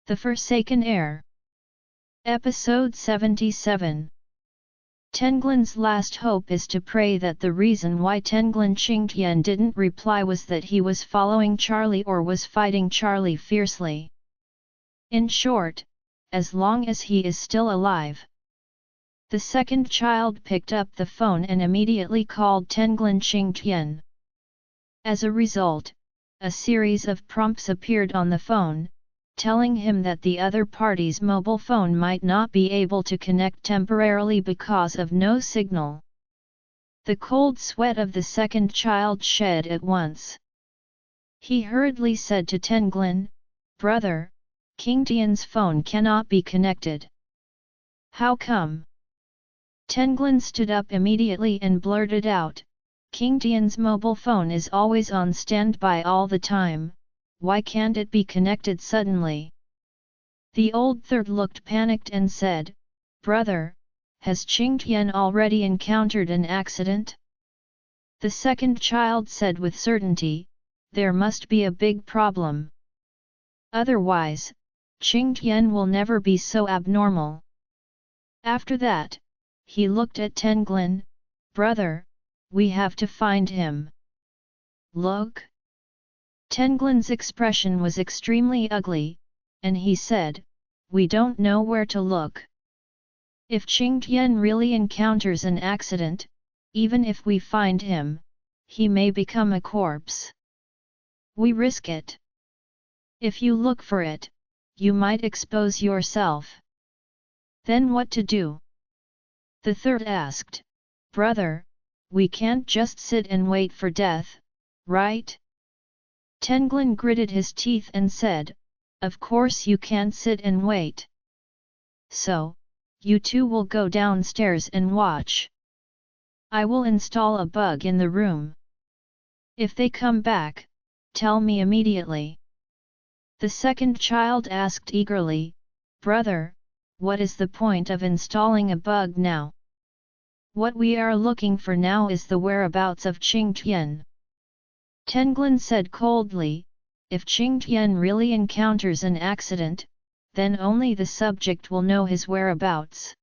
The Forsaken Heir. Episode 77. Tenglin's last hope is to pray that the reason why Tenglin Qingtian didn't reply was that he was following Charlie or was fighting Charlie fiercely. In short, as long as he is still alive. The second child picked up the phone and immediately called Tenglin Qingtian. As a result, a series of prompts appeared on the phone, telling him that the other party's mobile phone might not be able to connect temporarily because of no signal. The cold sweat of the second child shed at once. He hurriedly said to Tenglin, "Brother, Qingtian's phone cannot be connected." "How come?" Tenglin stood up immediately and blurted out, "Qingtian's mobile phone is always on standby all the time. Why can't it be connected suddenly?" The old third looked panicked and said, "Brother, has Qingtian already encountered an accident?" The second child said with certainty, "There must be a big problem. Otherwise, Qingtian will never be so abnormal." After that, he looked at Tenglin, "Brother, we have to find him." "Look?" Tenglin's expression was extremely ugly, and he said, "We don't know where to look. If Qingtian really encounters an accident, even if we find him, he may become a corpse. We risk it. If you look for it, you might expose yourself. Then what to do?" The third asked, "Brother, we can't just sit and wait for death, right?" Tenglin gritted his teeth and said, "Of course you can't sit and wait. So, you two will go downstairs and watch. I will install a bug in the room. If they come back, tell me immediately." The second child asked eagerly, "Brother, what is the point of installing a bug now? What we are looking for now is the whereabouts of Qingtian." Tenglin said coldly, "If Qingtian really encounters an accident, then only the subject will know his whereabouts.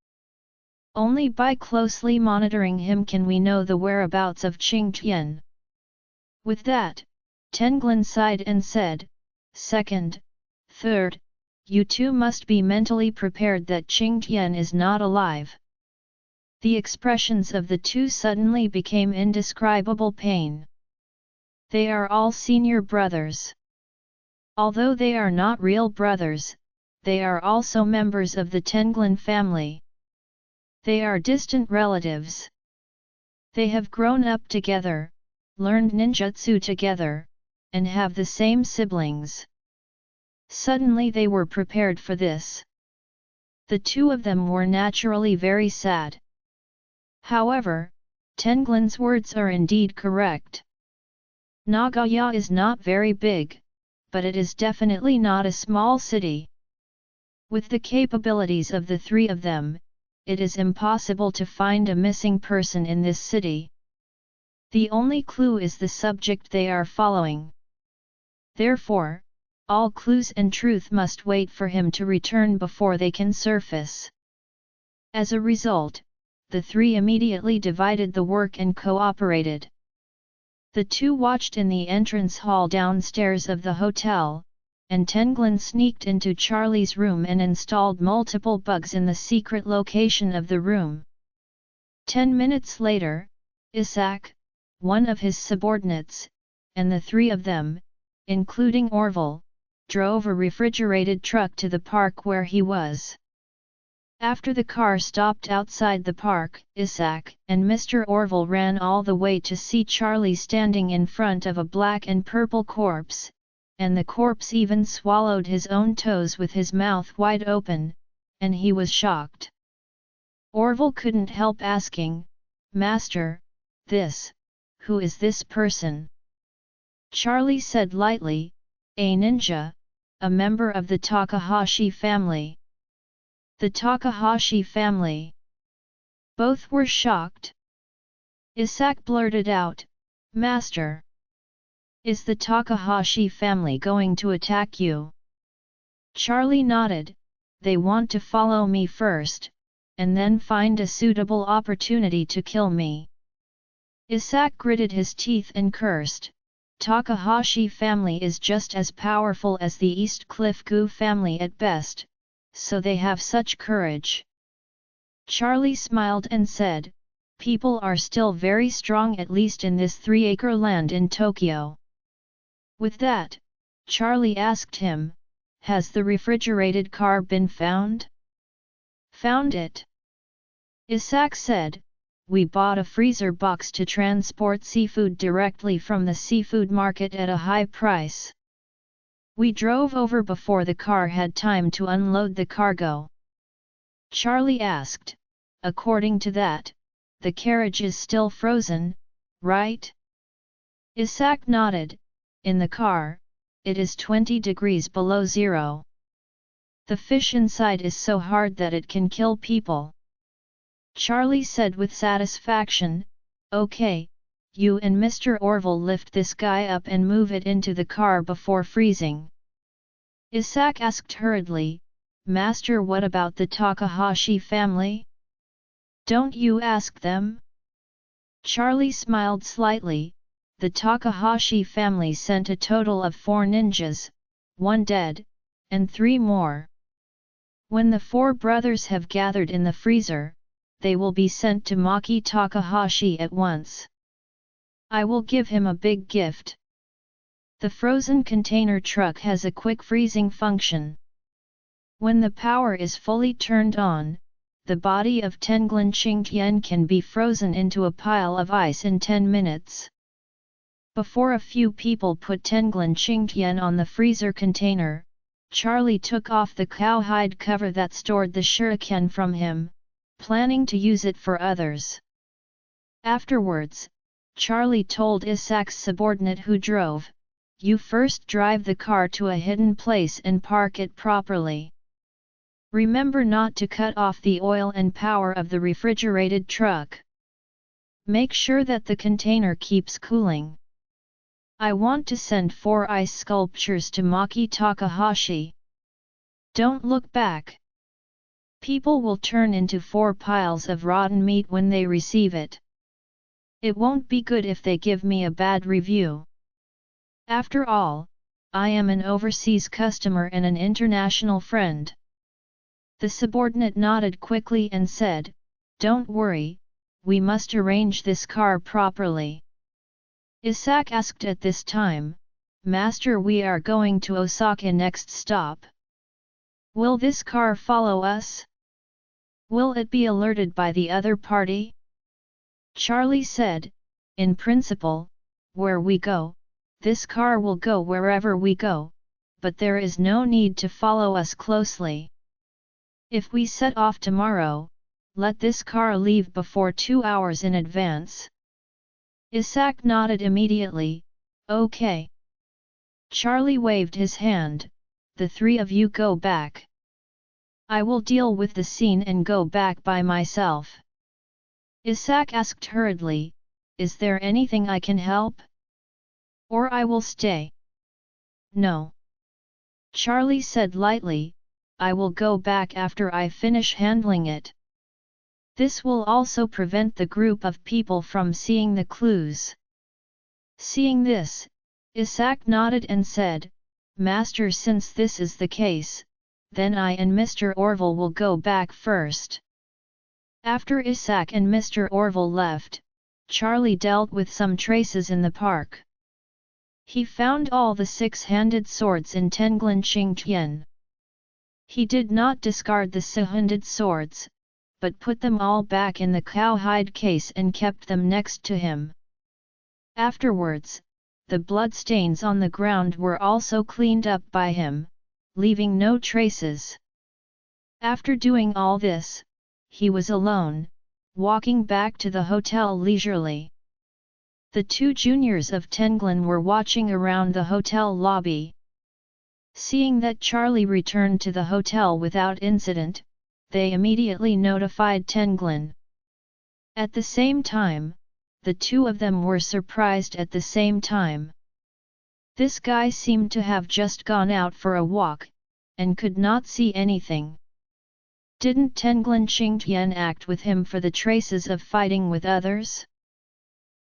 Only by closely monitoring him can we know the whereabouts of Qingtian." With that, Tenglin sighed and said, "Second, third, you two must be mentally prepared that Qingtian is not alive." The expressions of the two suddenly became indescribable pain. They are all senior brothers. Although they are not real brothers, they are also members of the Tenglin family. They are distant relatives. They have grown up together, learned ninjutsu together, and have the same siblings. Suddenly they were prepared for this. The two of them were naturally very sad. However, Tenglin's words are indeed correct. Nagaya is not very big, but it is definitely not a small city. With the capabilities of the three of them, it is impossible to find a missing person in this city. The only clue is the subject they are following. Therefore, all clues and truth must wait for him to return before they can surface. As a result, the three immediately divided the work and cooperated. The two watched in the entrance hall downstairs of the hotel, and Tenglin sneaked into Charlie's room and installed multiple bugs in the secret location of the room. 10 minutes later, Isaac, one of his subordinates, and the three of them, including Orville, drove a refrigerated truck to the park where he was. After the car stopped outside the park, Isaac and Mr. Orville ran all the way to see Charlie standing in front of a black and purple corpse, and the corpse even swallowed his own toes with his mouth wide open, and he was shocked. Orville couldn't help asking, "Master, who is this person?" Charlie said lightly, "A ninja, a member of the Takahashi family." "The Takahashi family?" Both were shocked. Isaac blurted out, "Master! Is the Takahashi family going to attack you?" Charlie nodded. They want to follow me first, and then find a suitable opportunity to kill me. Isaac gritted his teeth and cursed. Takahashi family is just as powerful as the East Cliff Gu family at best, so they have such courage. Charlie smiled and said, people are still very strong, at least in this 3-acre land in Tokyo. With that, Charlie asked him, has the refrigerated car been found? Found it. Isaac said, we bought a freezer box to transport seafood directly from the seafood market at a high price. We drove over before the car had time to unload the cargo. Charlie asked, according to that, the carriage is still frozen, right? Isaac nodded. In the car, it is 20 degrees below zero. The fish inside is so hard that it can kill people. Charlie said with satisfaction, okay, you and Mr. Orville lift this guy up and move it into the car before freezing. Isaac asked hurriedly, Master, what about the Takahashi family? Don't you ask them? Charlie smiled slightly. The Takahashi family sent a total of 4 ninjas, 1 dead, and 3 more. When the 4 brothers have gathered in the freezer, they will be sent to Maki Takahashi at once. I will give him a big gift. The frozen container truck has a quick freezing function. When the power is fully turned on, the body of Tenglin Qingtian can be frozen into a pile of ice in 10 minutes. Before a few people put Tenglin Qingtian on the freezer container, Charlie took off the cowhide cover that stored the shuriken from him, planning to use it for others. Afterwards, Charlie told Isaac's subordinate who drove, you first drive the car to a hidden place and park it properly. Remember not to cut off the oil and power of the refrigerated truck. Make sure that the container keeps cooling. I want to send 4 ice sculptures to Maki Takahashi. Don't look back. People will turn into 4 piles of rotten meat when they receive it. It won't be good if they give me a bad review. After all, I am an overseas customer and an international friend. The subordinate nodded quickly and said, don't worry, we must arrange this car properly. Isaac asked at this time, Master, we are going to Osaka next stop. Will this car follow us? Will it be alerted by the other party? Charlie said, in principle, where we go, this car will go wherever we go, but there is no need to follow us closely. If we set off tomorrow, let this car leave before 2 hours in advance. Isaac nodded immediately, okay. Charlie waved his hand, the 3 of you go back. I will deal with the scene and go back by myself. Isaac asked hurriedly, is there anything I can help? Or I will stay. No. Charlie said lightly, I will go back after I finish handling it. This will also prevent the group of people from seeing the clues. Seeing this, Isaac nodded and said, Master, since this is the case, then I and Mr. Orville will go back first. After Isaac and Mr. Orville left, Charlie dealt with some traces in the park. He found all the 6-handed swords in Tenglin Qingtian. He did not discard the 6-handed swords, but put them all back in the cowhide case and kept them next to him. Afterwards, the bloodstains on the ground were also cleaned up by him, leaving no traces. After doing all this, he was alone, walking back to the hotel leisurely. The 2 juniors of Tenglin were watching around the hotel lobby. Seeing that Charlie returned to the hotel without incident, they immediately notified Tenglin. At the same time, the 2 of them were surprised at the same time. This guy seemed to have just gone out for a walk, and could not see anything. Didn't Tenglin Qingtian act with him for the traces of fighting with others?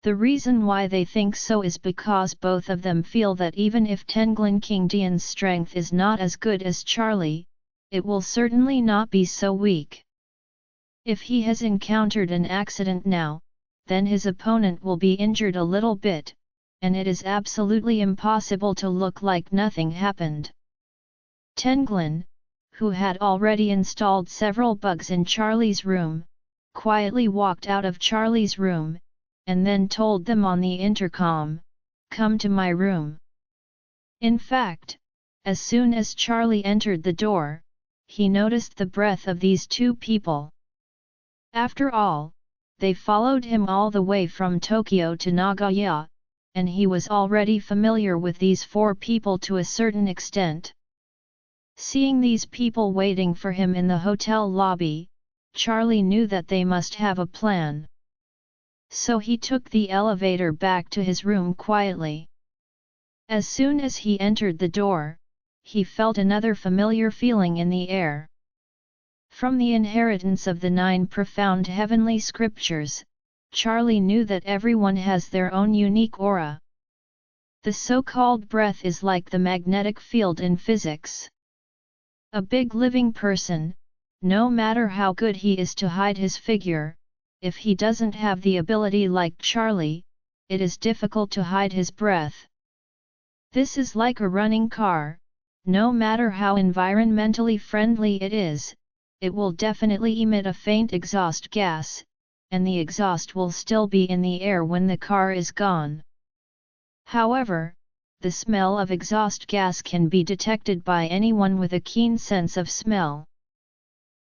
The reason why they think so is because both of them feel that even if Tenglin Qingtian's strength is not as good as Charlie, it will certainly not be so weak. If he has encountered an accident now, then his opponent will be injured a little bit, and it is absolutely impossible to look like nothing happened. Tenglin, who had already installed several bugs in Charlie's room, quietly walked out of Charlie's room, and then told them on the intercom, "Come to my room." In fact, as soon as Charlie entered the door, he noticed the breath of these two people. After all, they followed him all the way from Tokyo to Nagoya, and he was already familiar with these four people to a certain extent. Seeing these people waiting for him in the hotel lobby, Charlie knew that they must have a plan. So he took the elevator back to his room quietly. As soon as he entered the door, he felt another familiar feeling in the air. From the inheritance of the 9 profound heavenly scriptures, Charlie knew that everyone has their own unique aura. The so-called breath is like the magnetic field in physics. A big living person, no matter how good he is to hide his figure, if he doesn't have the ability like Charlie, it is difficult to hide his breath. This is like a running car, no matter how environmentally friendly it is, it will definitely emit a faint exhaust gas, and the exhaust will still be in the air when the car is gone. However, the smell of exhaust gas can be detected by anyone with a keen sense of smell.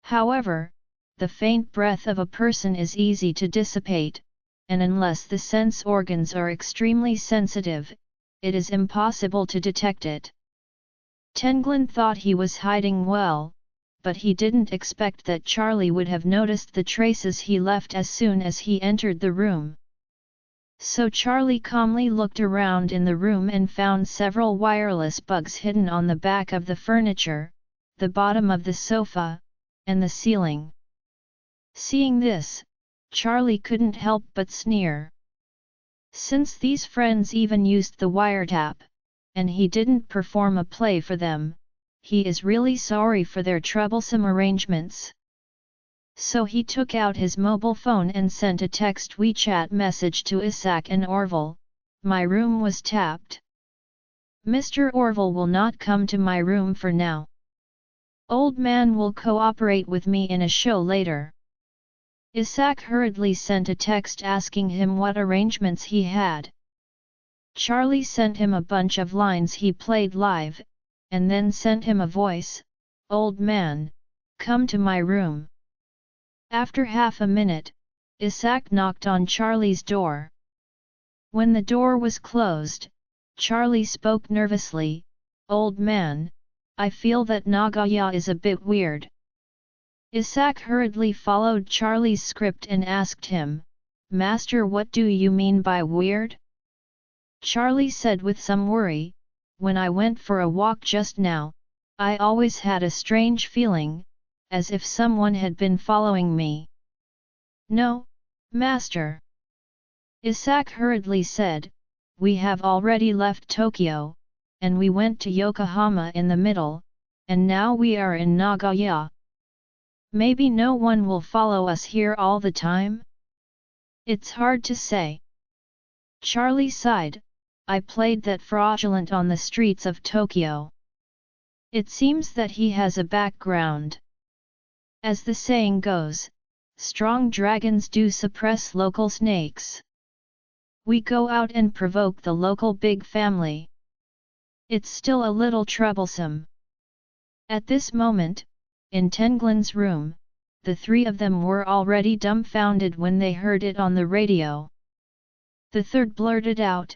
However, the faint breath of a person is easy to dissipate, and unless the sense organs are extremely sensitive, it is impossible to detect it. Tenglin thought he was hiding well, but he didn't expect that Charlie would have noticed the traces he left as soon as he entered the room. So Charlie calmly looked around in the room and found several wireless bugs hidden on the back of the furniture, the bottom of the sofa, and the ceiling. Seeing this, Charlie couldn't help but sneer. Since these friends even used the wiretap, and he didn't perform a play for them, he is really sorry for their troublesome arrangements. So he took out his mobile phone and sent a text WeChat message to Isaac and Orville, "My room was tapped. Mr. Orville will not come to my room for now. Old man will cooperate with me in a show later." Isaac hurriedly sent a text asking him what arrangements he had. Charlie sent him a bunch of lines he played live, and then sent him a voice, "Old man, come to my room." After half a minute, Isaac knocked on Charlie's door. When the door was closed, Charlie spoke nervously, "Old man, I feel that Nagoya is a bit weird." Isaac hurriedly followed Charlie's script and asked him, "Master, what do you mean by weird?" Charlie said with some worry, "When I went for a walk just now, I always had a strange feeling, as if someone had been following me." "No, Master." Isaac hurriedly said, "We have already left Tokyo, and we went to Yokohama in the middle, and now we are in Nagoya. Maybe no one will follow us here all the time? It's hard to say." Charlie sighed, "I played that fraudulent on the streets of Tokyo. It seems that he has a background. As the saying goes, strong dragons do suppress local snakes. We go out and provoke the local big family. It's still a little troublesome." At this moment, in Tenglin's room, the three of them were already dumbfounded when they heard it on the radio. The third blurted out,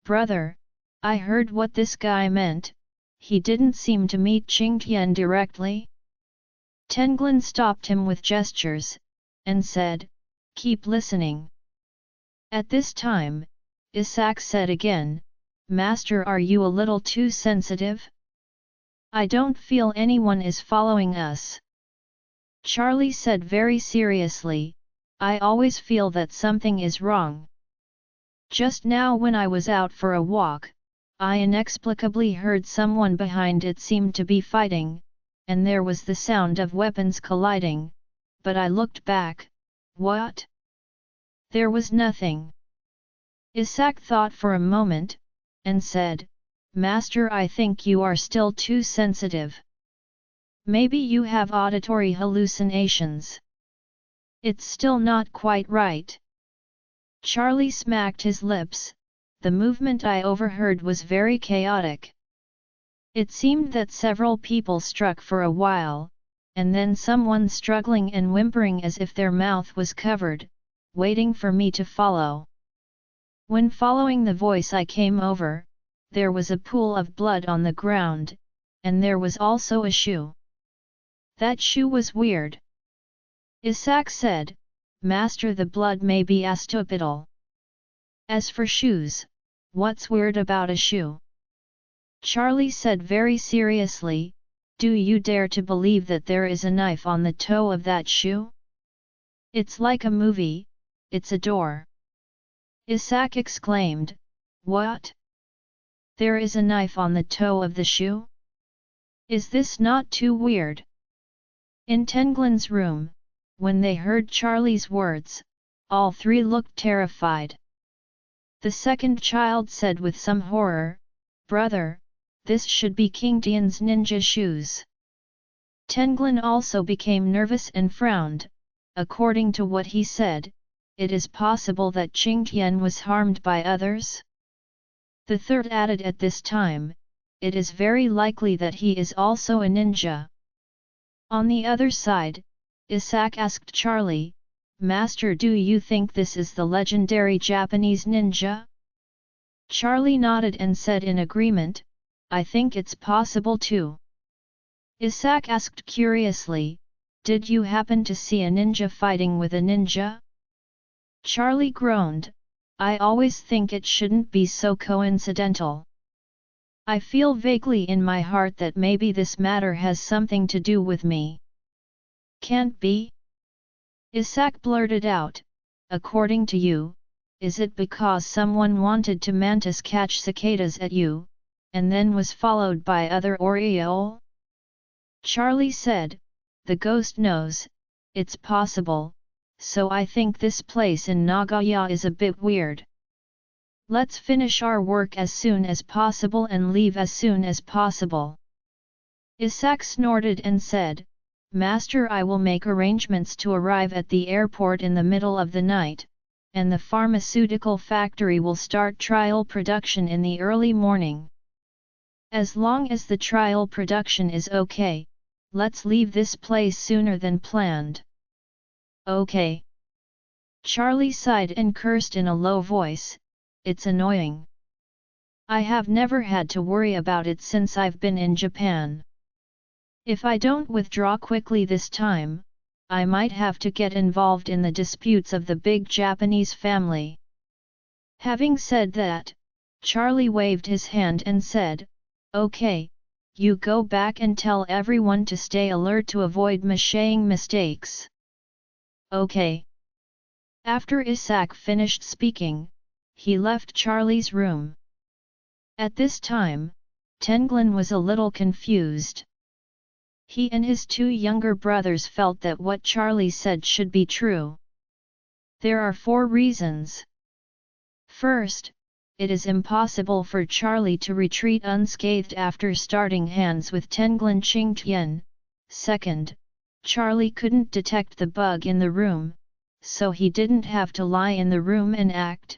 "Brother, I heard what this guy meant, he didn't seem to meet Qingtian directly." Tenglin stopped him with gestures, and said, "Keep listening." At this time, Isaac said again, "Master, are you a little too sensitive?" I don't feel anyone is following us. Charlie said very seriously, I always feel that something is wrong. Just now when I was out for a walk, I inexplicably heard someone behind it seemed to be fighting, and there was the sound of weapons colliding, but I looked back, what? There was nothing. Isaac thought for a moment, and said, Master, I think you are still too sensitive. Maybe you have auditory hallucinations. It's still not quite right. Charlie smacked his lips. The movement I overheard was very chaotic. It seemed that several people struck for a while, and then someone struggling and whimpering as if their mouth was covered, waiting for me to follow. When following the voice I came over, there was a pool of blood on the ground, and there was also a shoe. That shoe was weird. Isaac said, Master, the blood may be astupidal. As for shoes, what's weird about a shoe? Charlie said very seriously, do you dare to believe that there is a knife on the toe of that shoe? It's like a movie, it's a door. Isaac exclaimed, what? There is a knife on the toe of the shoe? Is this not too weird? In Tenglin's room, when they heard Charlie's words, all three looked terrified. The second child said with some horror, Brother, this should be King Tian's ninja shoes. Tenglin also became nervous and frowned. According to what he said, it is possible that Qing Tian was harmed by others? The third added at this time, it is very likely that he is also a ninja. On the other side, Isaac asked Charlie, Master, do you think this is the legendary Japanese ninja? Charlie nodded and said in agreement, I think it's possible too. Isaac asked curiously, did you happen to see a ninja fighting with a ninja? Charlie groaned, I always think it shouldn't be so coincidental. I feel vaguely in my heart that maybe this matter has something to do with me. Can't be? Isaac blurted out, according to you, is it because someone wanted to mantis catch cicadas at you, and then was followed by other Oriole? Charlie said, the ghost knows, it's possible, so I think this place in Nagaya is a bit weird. Let's finish our work as soon as possible and leave as soon as possible. Isaac snorted and said, Master, I will make arrangements to arrive at the airport in the middle of the night, and the pharmaceutical factory will start trial production in the early morning. As long as the trial production is okay, let's leave this place sooner than planned. Okay. Charlie sighed and cursed in a low voice, it's annoying. I have never had to worry about it since I've been in Japan. If I don't withdraw quickly this time, I might have to get involved in the disputes of the big Japanese family. Having said that, Charlie waved his hand and said, Okay, you go back and tell everyone to stay alert to avoid making mistakes. Okay. After Isaac finished speaking, he left Charlie's room. At this time, Tenglin was a little confused. He and his two younger brothers felt that what Charlie said should be true. There are 4 reasons. First, it is impossible for Charlie to retreat unscathed after starting hands with Tenglin Qingtian. Second, Charlie couldn't detect the bug in the room, so he didn't have to lie in the room and act.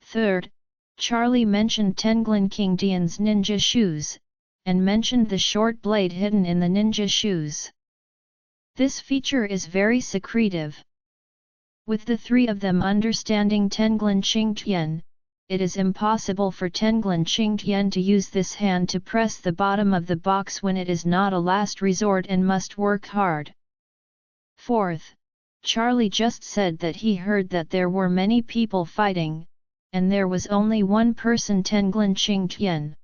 Third, Charlie mentioned Tenglin Qingtian's ninja shoes, and mentioned the short blade hidden in the ninja shoes. This feature is very secretive. With the 3 of them understanding Tenglin Qingtian, it is impossible for Tenglin Qingtian to use this hand to press the bottom of the box when it is not a last resort and must work hard. Fourth, Charlie just said that he heard that there were many people fighting, and there was only one person, Tenglin Qingtian.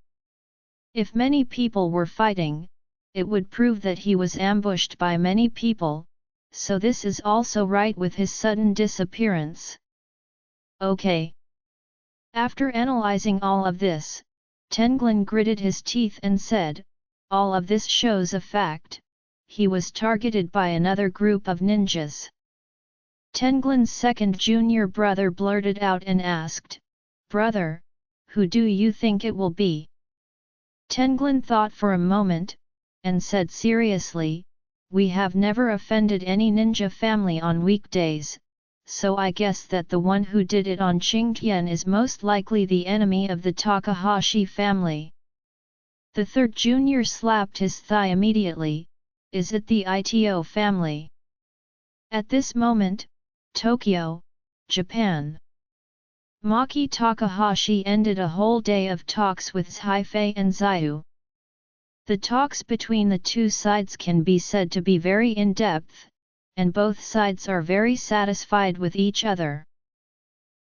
If many people were fighting, it would prove that he was ambushed by many people, so this is also right with his sudden disappearance. Okay. After analyzing all of this, Tenglin gritted his teeth and said, all of this shows a fact, he was targeted by another group of ninjas. Tenglin's second junior brother blurted out and asked, brother, who do you think it will be? Tenglin thought for a moment, and said seriously, we have never offended any ninja family on weekdays, so I guess that the one who did it on Qingtian is most likely the enemy of the Takahashi family. The third junior slapped his thigh immediately, is it the Ito family? At this moment, Tokyo, Japan. Maki Takahashi ended a whole day of talks with Haifei and Zyu. The talks between the two sides can be said to be very in-depth, and both sides are very satisfied with each other.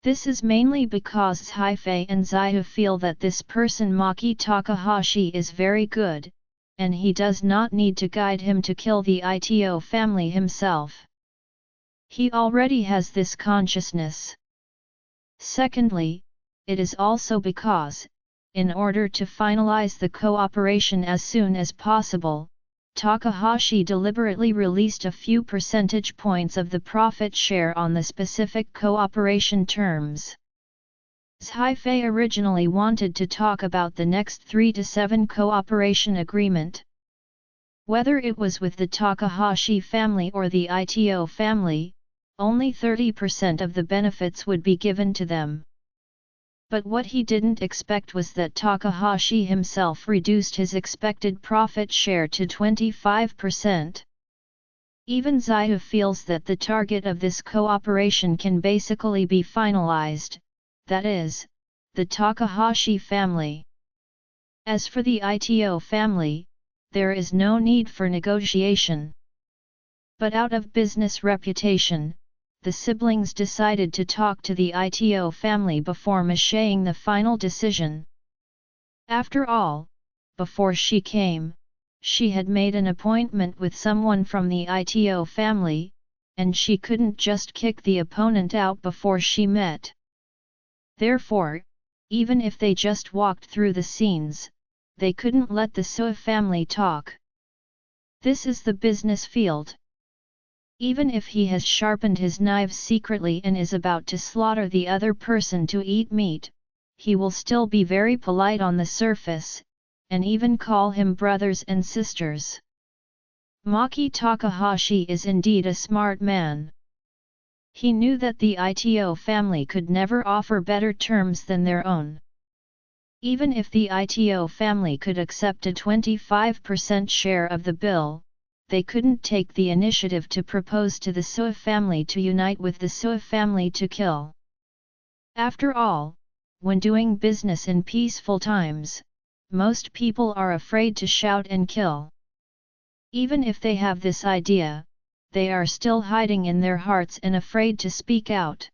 This is mainly because Haifei and Zyu feel that this person Maki Takahashi is very good, and he does not need to guide him to kill the Ito family himself. He already has this consciousness. Secondly, it is also because, in order to finalize the cooperation as soon as possible, Takahashi deliberately released a few percentage points of the profit share on the specific cooperation terms. Haifei originally wanted to talk about the next 3 to 7 cooperation agreement. Whether it was with the Takahashi family or the Ito family, only 30% of the benefits would be given to them. But what he didn't expect was that Takahashi himself reduced his expected profit share to 25%. Even Zyu feels that the target of this cooperation can basically be finalized, that is, the Takahashi family. As for the Ito family, there is no need for negotiation. But out of business reputation, the siblings decided to talk to the Ito family before making the final decision. After all, before she came, she had made an appointment with someone from the Ito family, and she couldn't just kick the opponent out before she met. Therefore, even if they just walked through the scenes, they couldn't let the Sua family talk. This is the business field. Even if he has sharpened his knives secretly and is about to slaughter the other person to eat meat, he will still be very polite on the surface, and even call him brothers and sisters. Maki Takahashi is indeed a smart man. He knew that the Ito family could never offer better terms than their own. Even if the Ito family could accept a 25% share of the bill, they couldn't take the initiative to propose to the Sua family to unite with the Sua family to kill. After all, when doing business in peaceful times, most people are afraid to shout and kill. Even if they have this idea, they are still hiding in their hearts and afraid to speak out.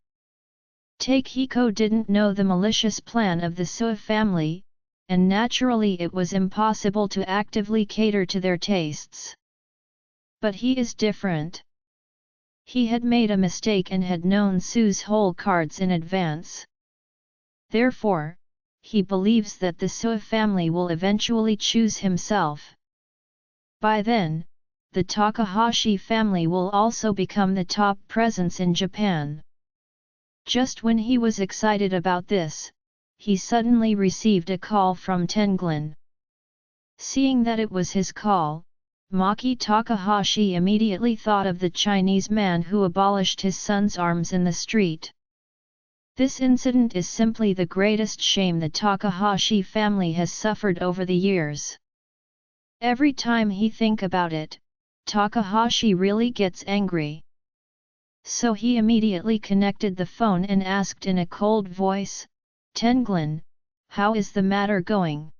Takehiko didn't know the malicious plan of the Sua family, and naturally it was impossible to actively cater to their tastes. But he is different. He had made a mistake and had known Sue's whole cards in advance. Therefore, he believes that the Sua family will eventually choose himself. By then, the Takahashi family will also become the top presence in Japan. Just when he was excited about this, he suddenly received a call from Tenglin. Seeing that it was his call, Maki Takahashi immediately thought of the Chinese man who abolished his son's arms in the street. This incident is simply the greatest shame the Takahashi family has suffered over the years. Every time he thinks about it, Takahashi really gets angry. So he immediately connected the phone and asked in a cold voice, "Tenglin, how is the matter going?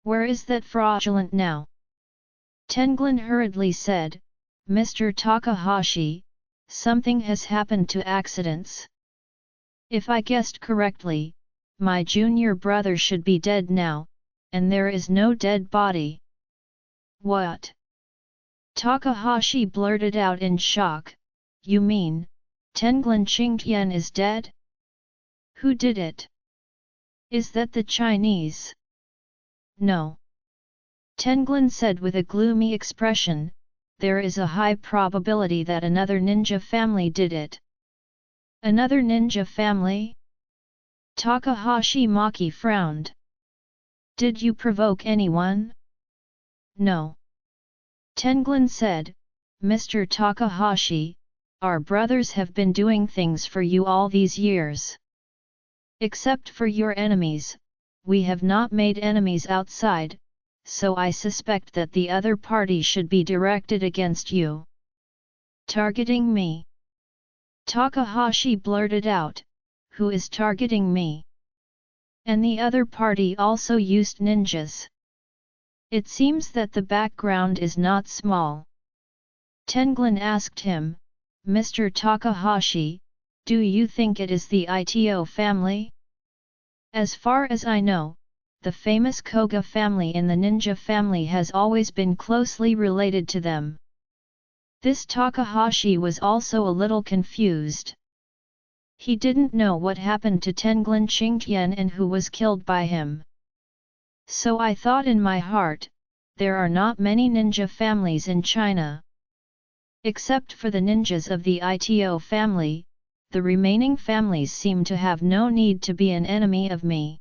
Where is that fraudulent now?" Tenglin hurriedly said, "Mr. Takahashi, something has happened to accidents. If I guessed correctly, my junior brother should be dead now, and there is no dead body. What? Takahashi blurted out in shock. You mean, Tenglin Qingtian is dead? Who did it? Is that the Chinese? No. Tenglin said with a gloomy expression, there is a high probability that another ninja family did it. Another ninja family? Takahashi Maki frowned. Did you provoke anyone? No. Tenglin said, Mr. Takahashi, our brothers have been doing things for you all these years. Except for your enemies, we have not made enemies outside, so I suspect that the other party should be directed against you. Targeting me? Takahashi blurted out, who is targeting me? And the other party also used ninjas. It seems that the background is not small. Tenglin asked him, Mr. Takahashi, do you think it is the Ito family? As far as I know, the famous Koga family in the ninja family has always been closely related to them. This Takahashi was also a little confused. He didn't know what happened to Tenglin Qingtian and who was killed by him. So I thought in my heart, there are not many ninja families in China. Except for the ninjas of the Ito family, the remaining families seem to have no need to be an enemy of me.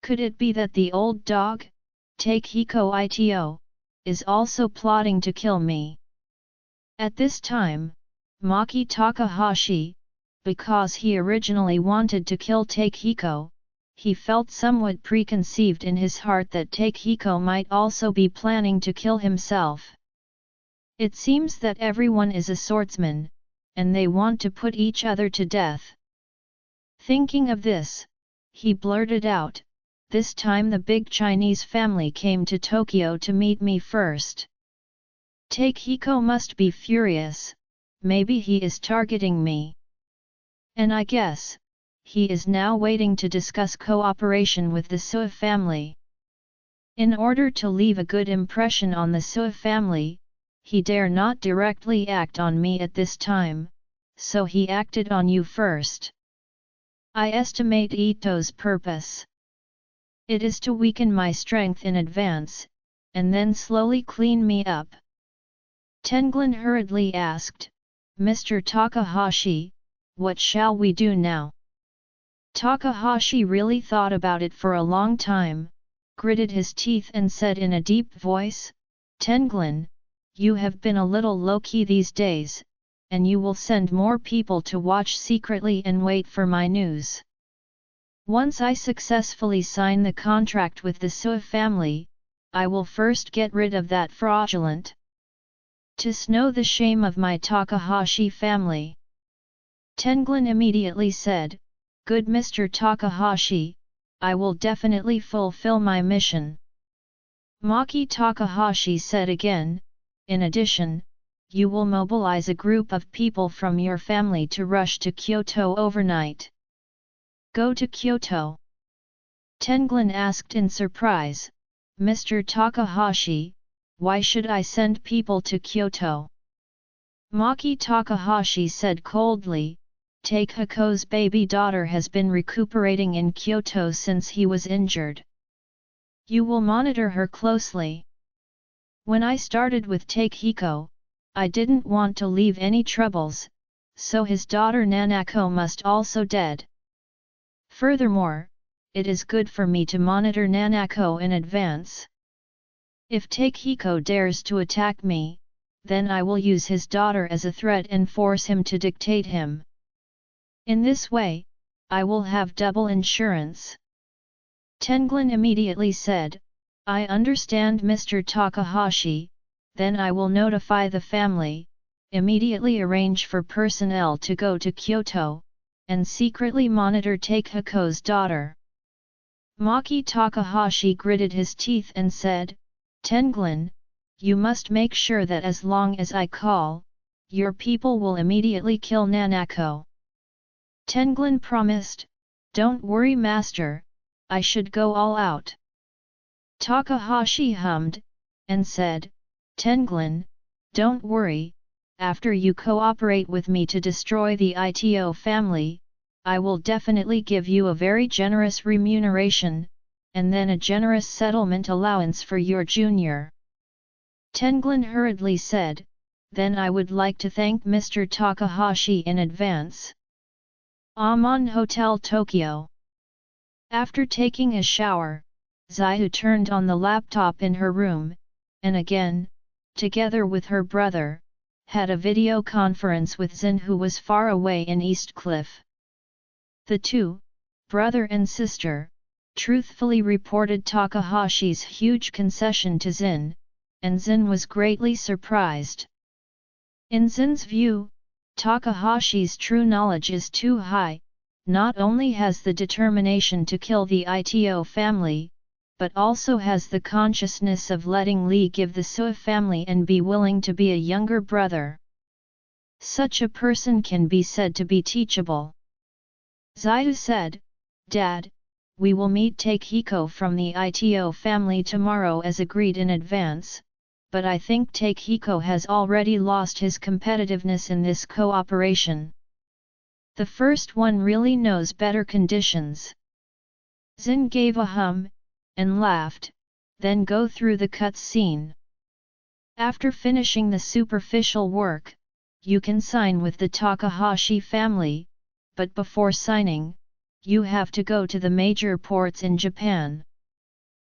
Could it be that the old dog, Takehiko Ito, is also plotting to kill me? At this time, Maki Takahashi, because he originally wanted to kill Takehiko, he felt somewhat preconceived in his heart that Takehiko might also be planning to kill himself. It seems that everyone is a swordsman, and they want to put each other to death. Thinking of this, he blurted out, this time the big Chinese family came to Tokyo to meet me first. Takehiko must be furious, maybe he is targeting me. And I guess, he is now waiting to discuss cooperation with the Sui family. In order to leave a good impression on the Sui family, he dare not directly act on me at this time, so he acted on you first. I estimate Ito's purpose. It is to weaken my strength in advance, and then slowly clean me up. Tenglin hurriedly asked, Mr. Takahashi, what shall we do now? Takahashi really thought about it for a long time, gritted his teeth and said in a deep voice, Tenglin, you have been a little low-key these days, and you will send more people to watch secretly and wait for my news. Once I successfully sign the contract with the Sui family, I will first get rid of that fraudulent. To know the shame of my Takahashi family. Tenglin immediately said, Good Mr. Takahashi, I will definitely fulfill my mission. Maki Takahashi said again, in addition, you will mobilize a group of people from your family to rush to Kyoto overnight. Go to Kyoto? Tenglin asked in surprise, Mr. Takahashi, why should I send people to Kyoto? Maki Takahashi said coldly, Takehiko's baby daughter has been recuperating in Kyoto since he was injured. You will monitor her closely. When I started with Takehiko, I didn't want to leave any troubles, so his daughter Nanako must also dead. Furthermore, it is good for me to monitor Nanako in advance. If Takehiko dares to attack me, then I will use his daughter as a threat and force him to dictate him. In this way, I will have double insurance. Tenglin immediately said, I understand Mr. Takahashi, then I will notify the family, immediately arrange for personnel to go to Kyoto, and secretly monitor Takehiko's daughter. Maki Takahashi gritted his teeth and said, Tenglin, you must make sure that as long as I call, your people will immediately kill Nanako. Tenglin promised, Don't worry master, I should go all out. Takahashi hummed, and said, "Tenglin, don't worry, after you cooperate with me to destroy the Ito family, I will definitely give you a very generous remuneration, and then a generous settlement allowance for your junior." Tenglin hurriedly said, "Then I would like to thank Mr. Takahashi in advance." Amon Hotel Tokyo. After taking a shower, Zayu turned on the laptop in her room, and again, together with her brother, had a video conference with Zin, who was far away in East Cliff. The two, brother and sister, truthfully reported Takahashi's huge concession to Zin, and Zin was greatly surprised. In Zin's view, Takahashi's true knowledge is too high. Not only has the determination to kill the Ito family, but also has the consciousness of letting Li give the Sui family and be willing to be a younger brother. Such a person can be said to be teachable. Zayu said, "Dad, we will meet Takehiko from the Ito family tomorrow as agreed in advance, but I think Takehiko has already lost his competitiveness in this cooperation. The first one really knows better conditions." Zin gave a hum, and laughed, "Then go through the cut scene. After finishing the superficial work, you can sign with the Takahashi family, but before signing, you have to go to the major ports in Japan.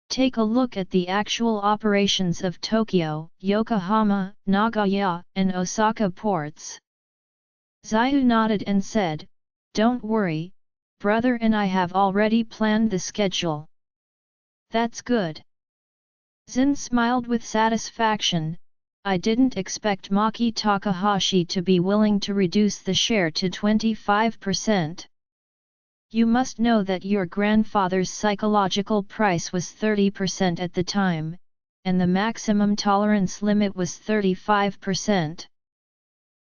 Take a look at the actual operations of Tokyo, Yokohama, Nagoya, and Osaka ports." Zayu nodded and said, "Don't worry, brother, and I have already planned the schedule." "That's good." Zin smiled with satisfaction, "I didn't expect Maki Takahashi to be willing to reduce the share to 25%. You must know that your grandfather's psychological price was 30% at the time, and the maximum tolerance limit was 35%.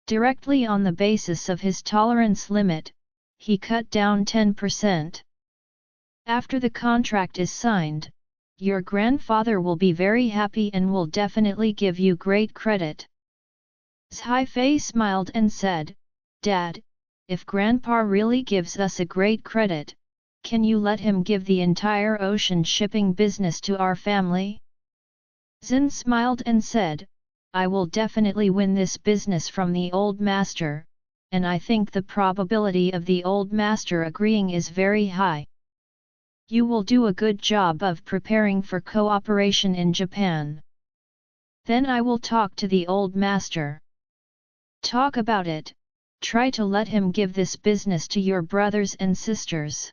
Directly on the basis of his tolerance limit, he cut down 10%. After the contract is signed, your grandfather will be very happy and will definitely give you great credit." Zhaifei smiled and said, "Dad, if Grandpa really gives us a great credit, can you let him give the entire ocean shipping business to our family?" Zin smiled and said, "I will definitely win this business from the old master, and I think the probability of the old master agreeing is very high. You will do a good job of preparing for cooperation in Japan. Then I will talk to the old master. Talk about it, try to let him give this business to your brothers and sisters."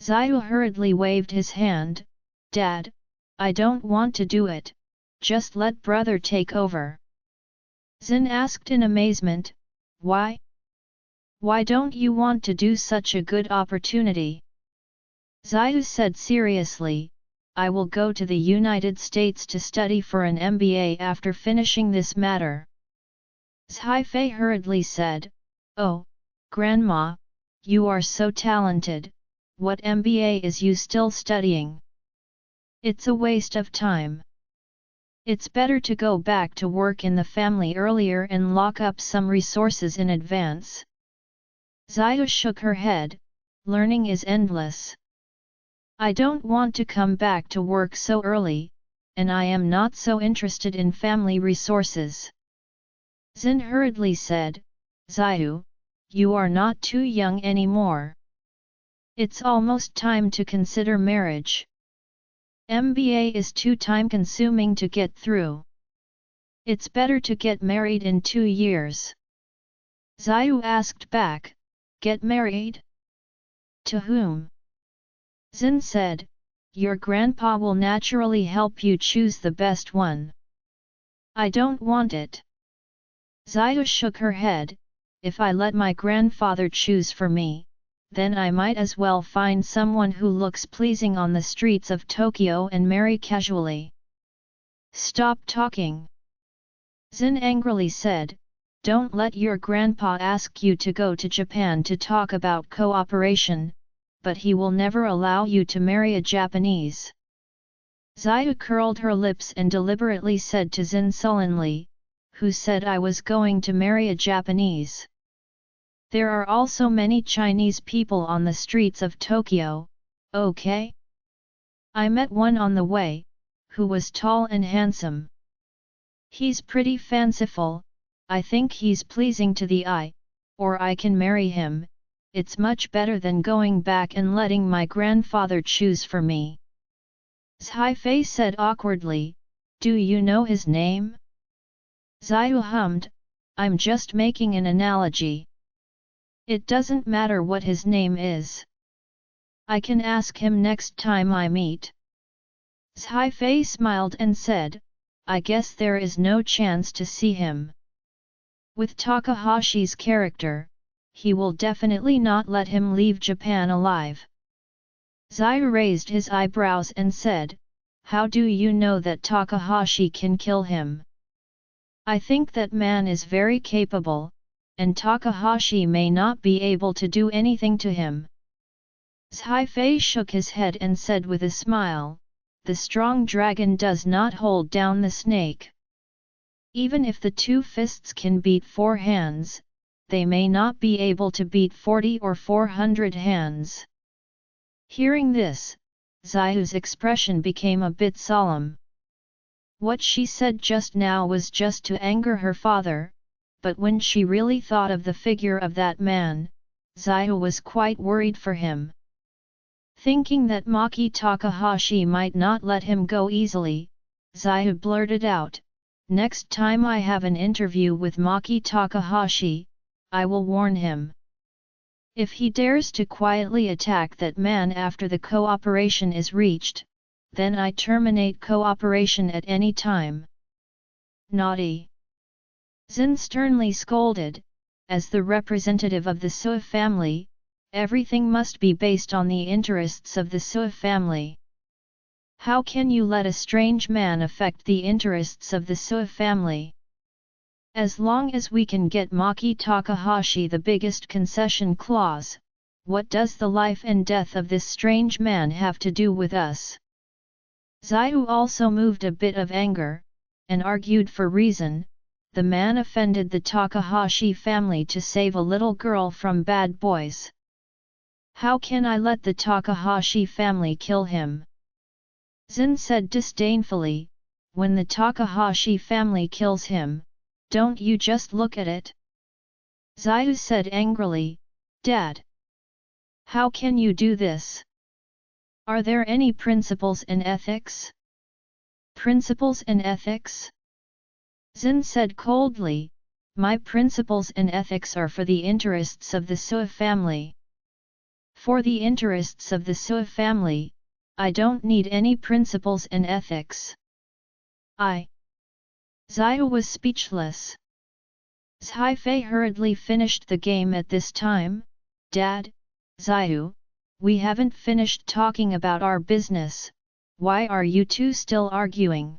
Zayu hurriedly waved his hand, "Dad, I don't want to do it, just let brother take over." Zin asked in amazement, "Why? Why don't you want to do such a good opportunity?" Zayu said seriously, "I will go to the United States to study for an MBA after finishing this matter." Zhaifei hurriedly said, "Oh, Grandma, you are so talented, what MBA is you still studying? It's a waste of time. It's better to go back to work in the family earlier and lock up some resources in advance." Zayu shook her head, "Learning is endless. I don't want to come back to work so early, and I am not so interested in family resources." Zin hurriedly said, "Zayu, you are not too young anymore. It's almost time to consider marriage. MBA is too time-consuming to get through. It's better to get married in 2 years." Zayu asked back, "Get married? To whom?" Zin said, "Your grandpa will naturally help you choose the best one." "I don't want it." Zayu shook her head, "If I let my grandfather choose for me, then I might as well find someone who looks pleasing on the streets of Tokyo and marry casually." "Stop talking!" Zin angrily said, "Don't let your grandpa ask you to go to Japan to talk about cooperation, but he will never allow you to marry a Japanese." Xiao curled her lips and deliberately said to Xin sullenly, "Who said I was going to marry a Japanese? There are also many Chinese people on the streets of Tokyo, okay? I met one on the way, who was tall and handsome. He's pretty fanciful, I think he's pleasing to the eye, or I can marry him. It's much better than going back and letting my grandfather choose for me." Zhai Fei said awkwardly, "Do you know his name?" Xiao hummed, "I'm just making an analogy. It doesn't matter what his name is. I can ask him next time I meet." Zhai Fei smiled and said, "I guess there is no chance to see him. With Takahashi's character, he will definitely not let him leave Japan alive." Xiao raised his eyebrows and said, "How do you know that Takahashi can kill him?" "I think that man is very capable, and Takahashi may not be able to do anything to him." Zhai Fei shook his head and said with a smile, "The strong dragon does not hold down the snake. Even if the two fists can beat 4 hands, they may not be able to beat 40 or 400 hands." Hearing this, Xiao's expression became a bit solemn. What she said just now was just to anger her father, but when she really thought of the figure of that man, Xiao was quite worried for him. Thinking that Maki Takahashi might not let him go easily, Xiao blurted out, "Next time I have an interview with Maki Takahashi, I will warn him. If he dares to quietly attack that man after the cooperation is reached, then I terminate cooperation at any time." "Naughty!" Xin sternly scolded. "As the representative of the Sui family, everything must be based on the interests of the Sui family. How can you let a strange man affect the interests of the Sui family? As long as we can get Maki Takahashi the biggest concession clause, what does the life and death of this strange man have to do with us?" Xiao also moved a bit of anger, and argued for reason. The man offended the Takahashi family to save a little girl from bad boys. How can I let the Takahashi family kill him? Xin said disdainfully, "When the Takahashi family kills him, don't you just look at it?" Xiao said angrily, "Dad! How can you do this? Are there any principles and ethics?" "Principles and ethics?" Xin said coldly, "My principles and ethics are for the interests of the Sui family. For the interests of the Sui family, I don't need any principles and ethics." Xiao was speechless. Zhai Fei hurriedly finished the game at this time. "Dad, Xiao, we haven't finished talking about our business, why are you two still arguing?"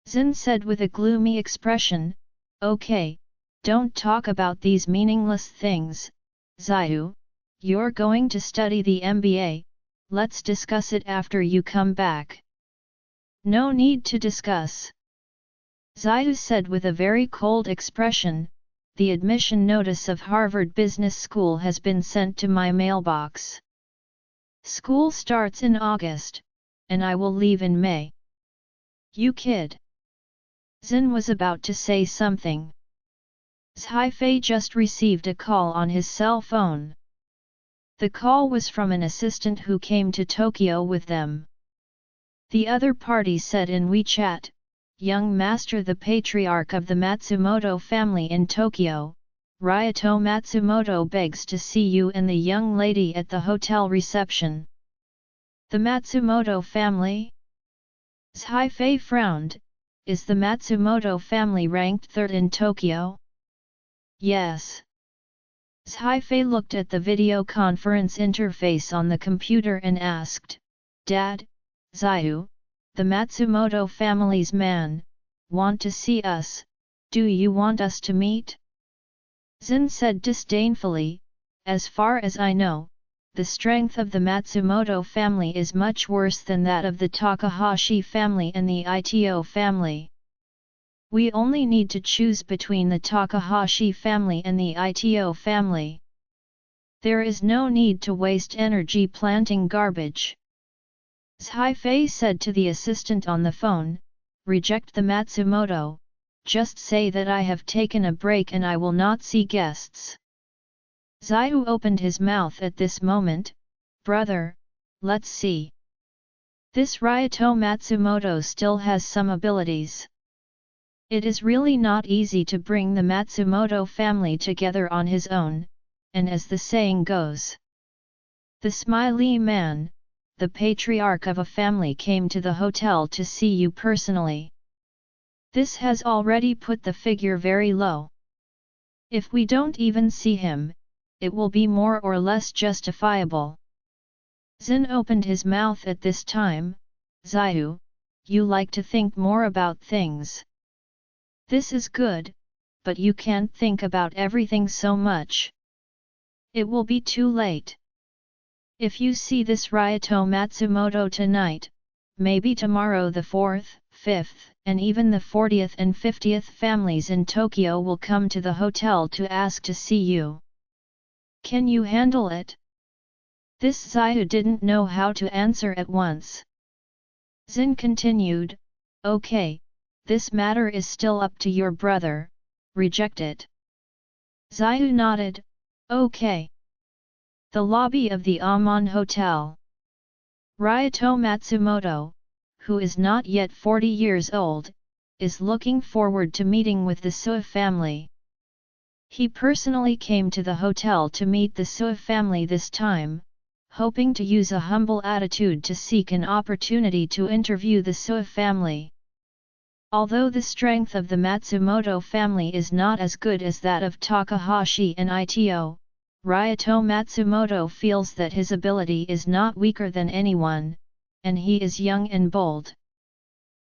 Xin said with a gloomy expression, "Okay, don't talk about these meaningless things, Xiao. You're going to study the MBA, let's discuss it after you come back." "No need to discuss," Xiao said with a very cold expression. "The admission notice of Harvard Business School has been sent to my mailbox. School starts in August, and I will leave in May." "You kid!" Xin was about to say something. Zhai Fei just received a call on his cell phone. The call was from an assistant who came to Tokyo with them. The other party said in WeChat, "Young master, the patriarch of the Matsumoto family in Tokyo, Ryato Matsumoto begs to see you and the young lady at the hotel reception." "The Matsumoto family?" Zhai Fei frowned. "Is the Matsumoto family ranked third in Tokyo?" "Yes." Zhai Fei looked at the video conference interface on the computer and asked, "Dad, Xiao, the Matsumoto family's man, want to see us, do you want us to meet?" Xin said disdainfully, "As far as I know, the strength of the Matsumoto family is much worse than that of the Takahashi family and the Ito family. We only need to choose between the Takahashi family and the Ito family. There is no need to waste energy planting garbage. Zai-Fei said to the assistant on the phone, "Reject the Matsumoto, just say that I have taken a break and I will not see guests." Zaiyu opened his mouth at this moment. "Brother, let's see. This Ryoto Matsumoto still has some abilities. It is really not easy to bring the Matsumoto family together on his own, and as the saying goes, the smiley man, the patriarch of a family came to the hotel to see you personally. This has already put the figure very low. If we don't even see him, it will be more or less justifiable." Zin opened his mouth at this time. "Zaiyu, you like to think more about things. This is good, but you can't think about everything so much. It will be too late. If you see this Ryoto Matsumoto tonight, maybe tomorrow the 4th, 5th, and even the 40th and 50th families in Tokyo will come to the hotel to ask to see you. Can you handle it?" This Zaiyu didn't know how to answer at once. Zin continued, "Okay, this matter is still up to your brother, reject it." Zaiyu nodded, "Okay." The lobby of the Amon Hotel. Ryoto Matsumoto, who is not yet 40 years old, is looking forward to meeting with the Sua family. He personally came to the hotel to meet the Sua family this time, hoping to use a humble attitude to seek an opportunity to interview the Sua family. Although the strength of the Matsumoto family is not as good as that of Takahashi and Ito, Ryoto Matsumoto feels that his ability is not weaker than anyone, and he is young and bold.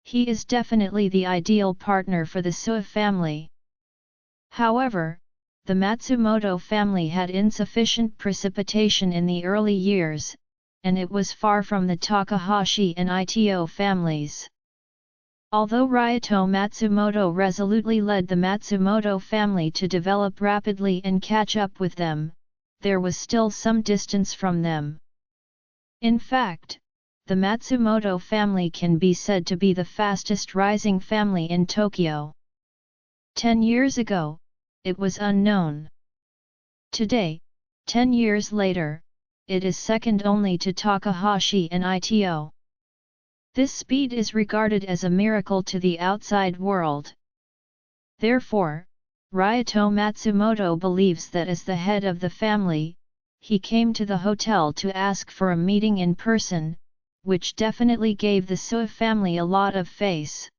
He is definitely the ideal partner for the Sua family. However, the Matsumoto family had insufficient precipitation in the early years, and it was far from the Takahashi and Ito families. Although Ryoto Matsumoto resolutely led the Matsumoto family to develop rapidly and catch up with them, there was still some distance from them. In fact, the Matsumoto family can be said to be the fastest rising family in Tokyo. 10 years ago, it was unknown. Today, 10 years later, it is second only to Takahashi and Ito. This speed is regarded as a miracle to the outside world. Therefore, Ryoto Matsumoto believes that as the head of the family, he came to the hotel to ask for a meeting in person, which definitely gave the Sua family a lot of face.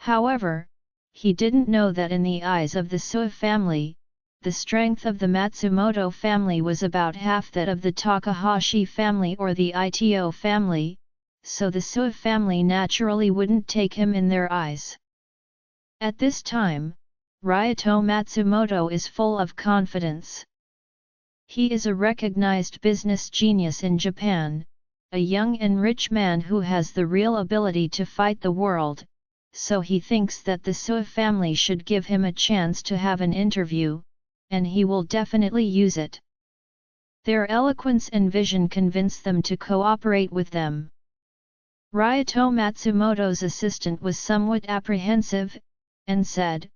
However, he didn't know that in the eyes of the Sua family, the strength of the Matsumoto family was about half that of the Takahashi family or the Ito family, so the Sua family naturally wouldn't take him in their eyes. At this time, Ryoto Matsumoto is full of confidence. He is a recognized business genius in Japan, a young and rich man who has the real ability to fight the world, so he thinks that the Sua family should give him a chance to have an interview, and he will definitely use it. Their eloquence and vision convince them to cooperate with them. Ryoto Matsumoto's assistant was somewhat apprehensive, and said,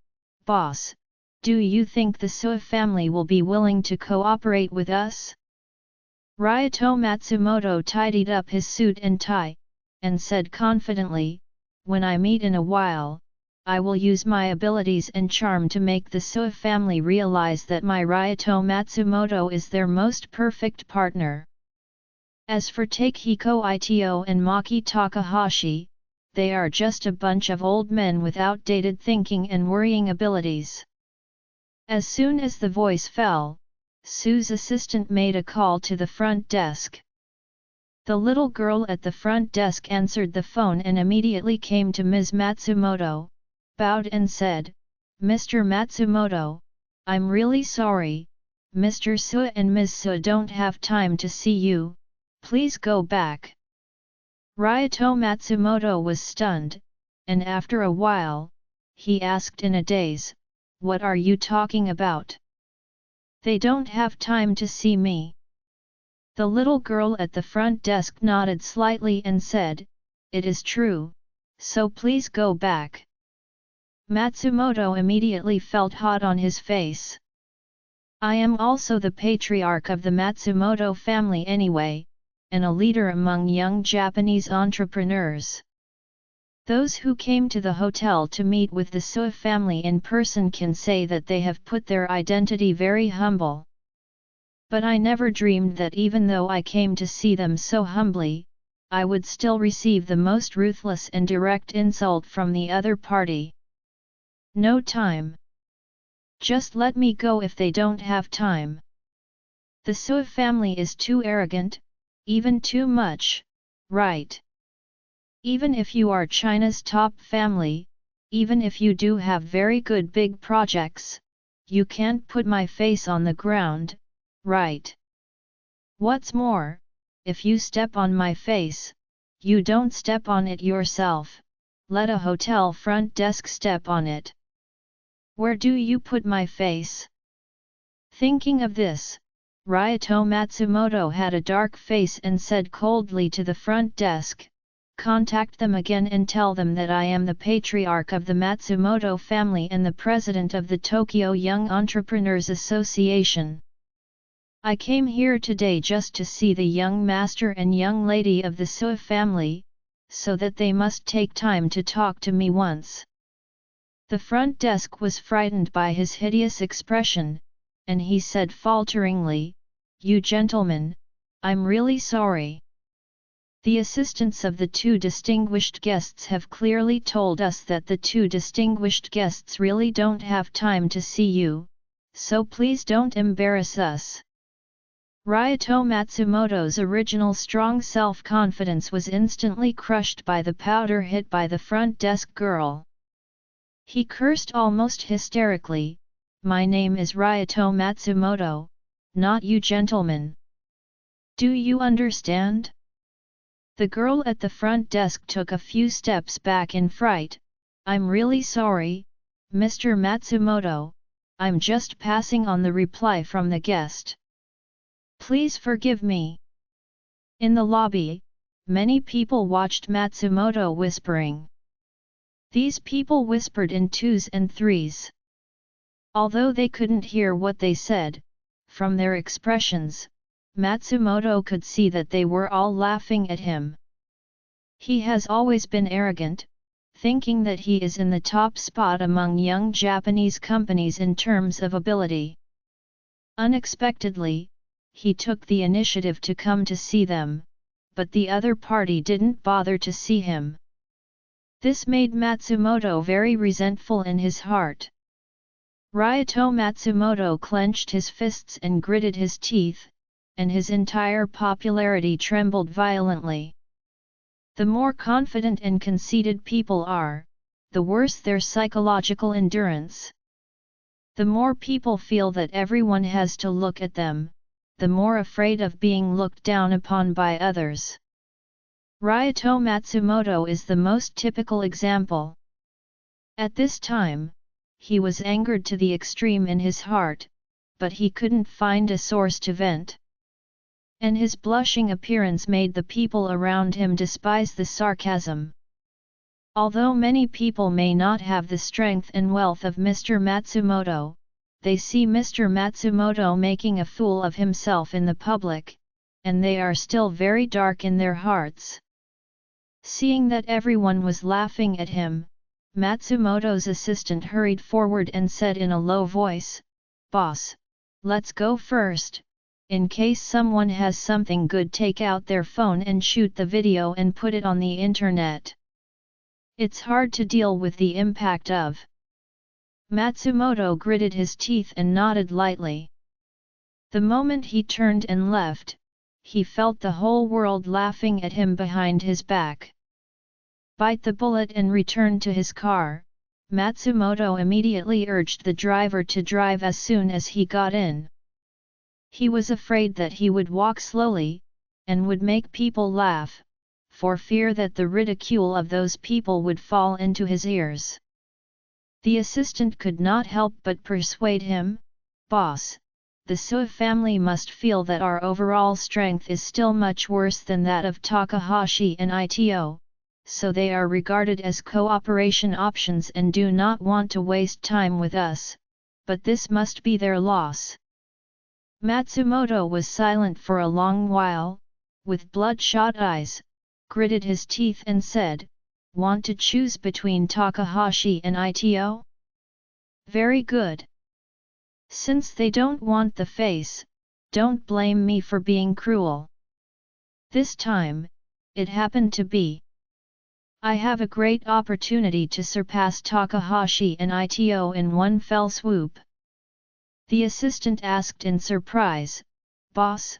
"Boss, do you think the Sua family will be willing to cooperate with us?" Ryoto Matsumoto tidied up his suit and tie, and said confidently, "When I meet in a while, I will use my abilities and charm to make the Sua family realize that my Ryoto Matsumoto is their most perfect partner. As for Takehiko Ito and Maki Takahashi, they are just a bunch of old men with outdated thinking and worrying abilities." As soon as the voice fell, Sue's assistant made a call to the front desk. The little girl at the front desk answered the phone and immediately came to Ms. Matsumoto, bowed and said, "Mr. Matsumoto, I'm really sorry, Mr. Su and Ms. Su don't have time to see you, please go back. Ryato Matsumoto was stunned, and after a while, he asked in a daze, "What are you talking about? They don't have time to see me." The little girl at the front desk nodded slightly and said, "It is true, so please go back." Matsumoto immediately felt hot on his face. "I am also the patriarch of the Matsumoto family anyway, and a leader among young Japanese entrepreneurs. Those who came to the hotel to meet with the Su family in person can say that they have put their identity very humble. But I never dreamed that even though I came to see them so humbly, I would still receive the most ruthless and direct insult from the other party. No time. Just let me go if they don't have time. The Su family is too arrogant, even too much, right? Even if you are China's top family, even if you do have very good big projects, you can't put my face on the ground, right? What's more, if you step on my face, you don't step on it yourself, let a hotel front desk step on it. Where do you put my face?" Thinking of this, Ryato Matsumoto had a dark face and said coldly to the front desk, "Contact them again and tell them that I am the patriarch of the Matsumoto family and the president of the Tokyo Young Entrepreneurs Association. I came here today just to see the young master and young lady of the Su family, so that they must take time to talk to me once." The front desk was frightened by his hideous expression, and he said falteringly, "You gentlemen, I'm really sorry. The assistants of the two distinguished guests have clearly told us that the two distinguished guests really don't have time to see you, so please don't embarrass us." Ryato Matsumoto's original strong self-confidence was instantly crushed by the powder hit by the front desk girl. He cursed almost hysterically, "My name is Ryato Matsumoto, not you gentlemen. Do you understand?" The girl at the front desk took a few steps back in fright. "I'm really sorry, Mr. Matsumoto, I'm just passing on the reply from the guest. Please forgive me." In the lobby, many people watched Matsumoto whispering. These people whispered in twos and threes. Although they couldn't hear what they said, from their expressions, Matsumoto could see that they were all laughing at him. He has always been arrogant, thinking that he is in the top spot among young Japanese companies in terms of ability. Unexpectedly, he took the initiative to come to see them, but the other party didn't bother to see him. This made Matsumoto very resentful in his heart. Ryato Matsumoto clenched his fists and gritted his teeth, and his entire popularity trembled violently. The more confident and conceited people are, the worse their psychological endurance. The more people feel that everyone has to look at them, the more afraid of being looked down upon by others. Ryato Matsumoto is the most typical example. At this time, he was angered to the extreme in his heart, but he couldn't find a source to vent. And his blushing appearance made the people around him despise the sarcasm. Although many people may not have the strength and wealth of Mr. Matsumoto, they see Mr. Matsumoto making a fool of himself in the public, and they are still very dark in their hearts. Seeing that everyone was laughing at him, Matsumoto's assistant hurried forward and said in a low voice, "Boss, let's go first. In case someone has something good, take out their phone and shoot the video and put it on the internet. It's hard to deal with the impact of." Matsumoto gritted his teeth and nodded lightly. The moment he turned and left, he felt the whole world laughing at him behind his back. Bite the bullet and return to his car, Matsumoto immediately urged the driver to drive as soon as he got in. He was afraid that he would walk slowly, and would make people laugh, for fear that the ridicule of those people would fall into his ears. The assistant could not help but persuade him, "Boss, the Sui family must feel that our overall strength is still much worse than that of Takahashi and Ito, so they are regarded as cooperation options and do not want to waste time with us, but this must be their loss." Matsumoto was silent for a long while, with bloodshot eyes, gritted his teeth and said, "Want to choose between Takahashi and Ito? Very good. Since they don't want the face, don't blame me for being cruel. This time, it happened to be. I have a great opportunity to surpass Takahashi and Ito in one fell swoop." The assistant asked in surprise, "Boss,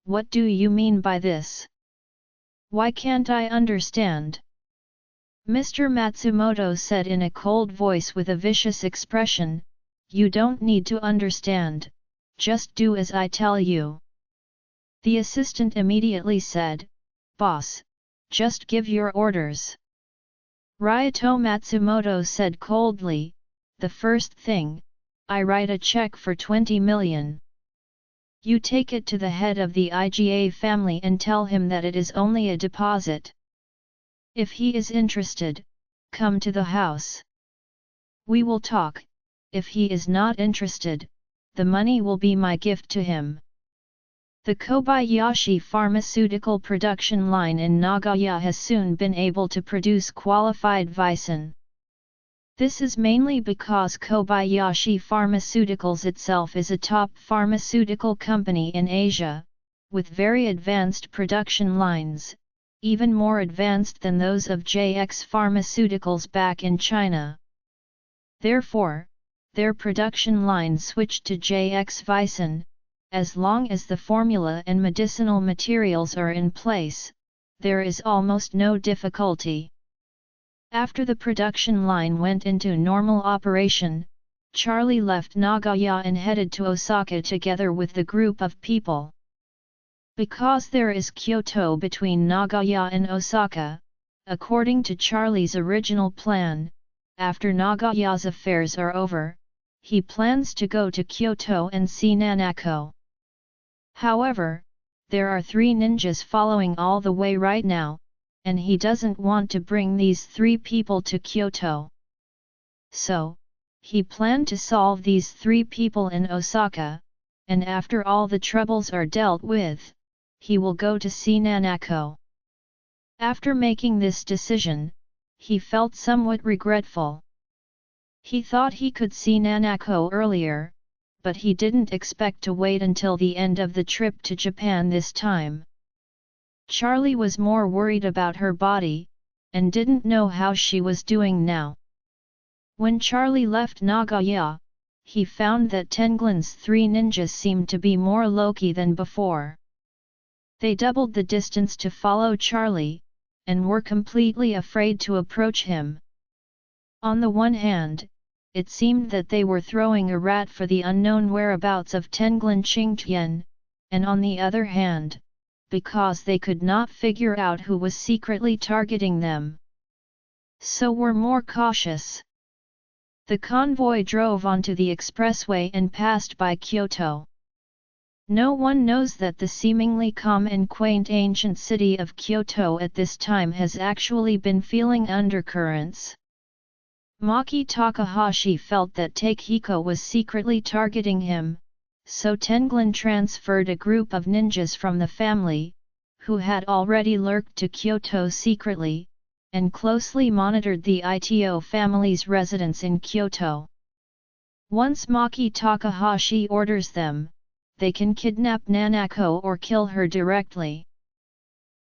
what do you mean by this? Why can't I understand?" Mr. Matsumoto said in a cold voice with a vicious expression, "You don't need to understand, just do as I tell you." The assistant immediately said, "Boss, just give your orders." Ryoto Matsumoto said coldly, "The first thing, I write a check for 20 million. You take it to the head of the IGA family and tell him that it is only a deposit. If he is interested, come to the house. We will talk. If he is not interested, the money will be my gift to him." The Kobayashi pharmaceutical production line in Nagoya has soon been able to produce qualified Vicin. This is mainly because Kobayashi Pharmaceuticals itself is a top pharmaceutical company in Asia, with very advanced production lines, even more advanced than those of JX Pharmaceuticals back in China. Therefore, their production line switched to JX Vicin. As long as the formula and medicinal materials are in place, there is almost no difficulty. After the production line went into normal operation, Charlie left Nagoya and headed to Osaka together with the group of people. Because there is Kyoto between Nagoya and Osaka, according to Charlie's original plan, after Nagoya's affairs are over, he plans to go to Kyoto and see Nanako. However, there are 3 ninjas following all the way right now, and he doesn't want to bring these 3 people to Kyoto. So, he planned to solve these 3 people in Osaka, and after all the troubles are dealt with, he will go to see Nanako. After making this decision, he felt somewhat regretful. He thought he could see Nanako earlier, but he didn't expect to wait until the end of the trip to Japan this time. Charlie was more worried about her body, and didn't know how she was doing now. When Charlie left Nagoya, he found that Tenglin's 3 ninjas seemed to be more low-key than before. They doubled the distance to follow Charlie, and were completely afraid to approach him. On the one hand, it seemed that they were throwing a rat for the unknown whereabouts of Tenglin Qingtian, and on the other hand, because they could not figure out who was secretly targeting them. So were more cautious. The convoy drove onto the expressway and passed by Kyoto. No one knows that the seemingly calm and quaint ancient city of Kyoto at this time has actually been feeling undercurrents. Maki Takahashi felt that Takehiko was secretly targeting him, so Tenglin transferred a group of ninjas from the family, who had already lurked to Kyoto secretly, and closely monitored the Ito family's residence in Kyoto. Once Maki Takahashi orders them, they can kidnap Nanako or kill her directly.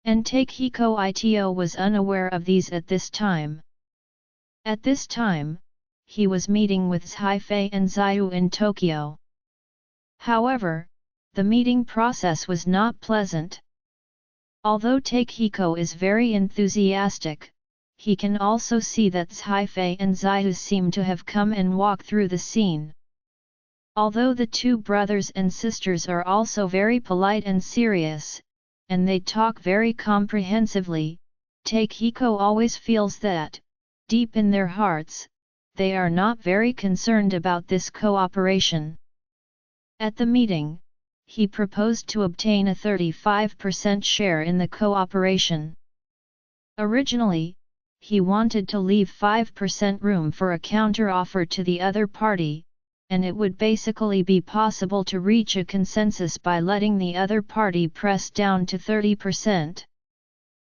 And Takehiko Ito was unaware of these at this time. At this time, he was meeting with Zhaifei and Zyu in Tokyo. However, the meeting process was not pleasant. Although Takehiko is very enthusiastic, he can also see that Zhaifei and Zyu seem to have come and walked through the scene. Although the two brothers and sisters are also very polite and serious, and they talk very comprehensively, Takehiko always feels that, deep in their hearts, they are not very concerned about this cooperation. At the meeting, he proposed to obtain a 35% share in the cooperation. Originally, he wanted to leave 5% room for a counter-offer to the other party, and it would basically be possible to reach a consensus by letting the other party press down to 30%.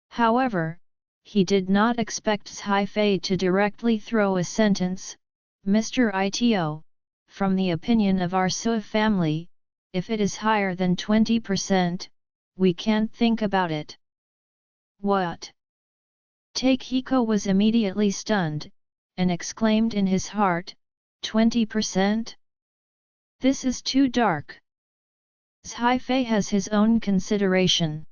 However, he did not expect Zhaifei to directly throw a sentence, "Mr. Ito, from the opinion of our Sui family, if it is higher than 20%, we can't think about it." What? Takehiko was immediately stunned, and exclaimed in his heart, 20%? This is too dark. Zhaifei has his own consideration.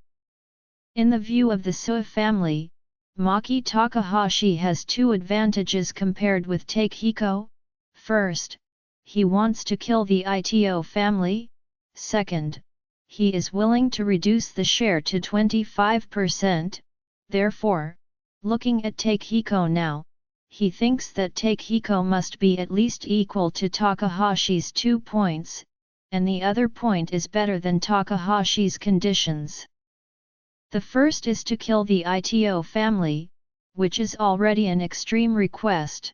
In the view of the Sui family, Maki Takahashi has two advantages compared with Takehiko. First, he wants to kill the Ito family. Second, he is willing to reduce the share to 25%. Therefore, looking at Takehiko now, he thinks that Takehiko must be at least equal to Takahashi's 2 points, and the other point is better than Takahashi's conditions. The first is to kill the Ito family, which is already an extreme request.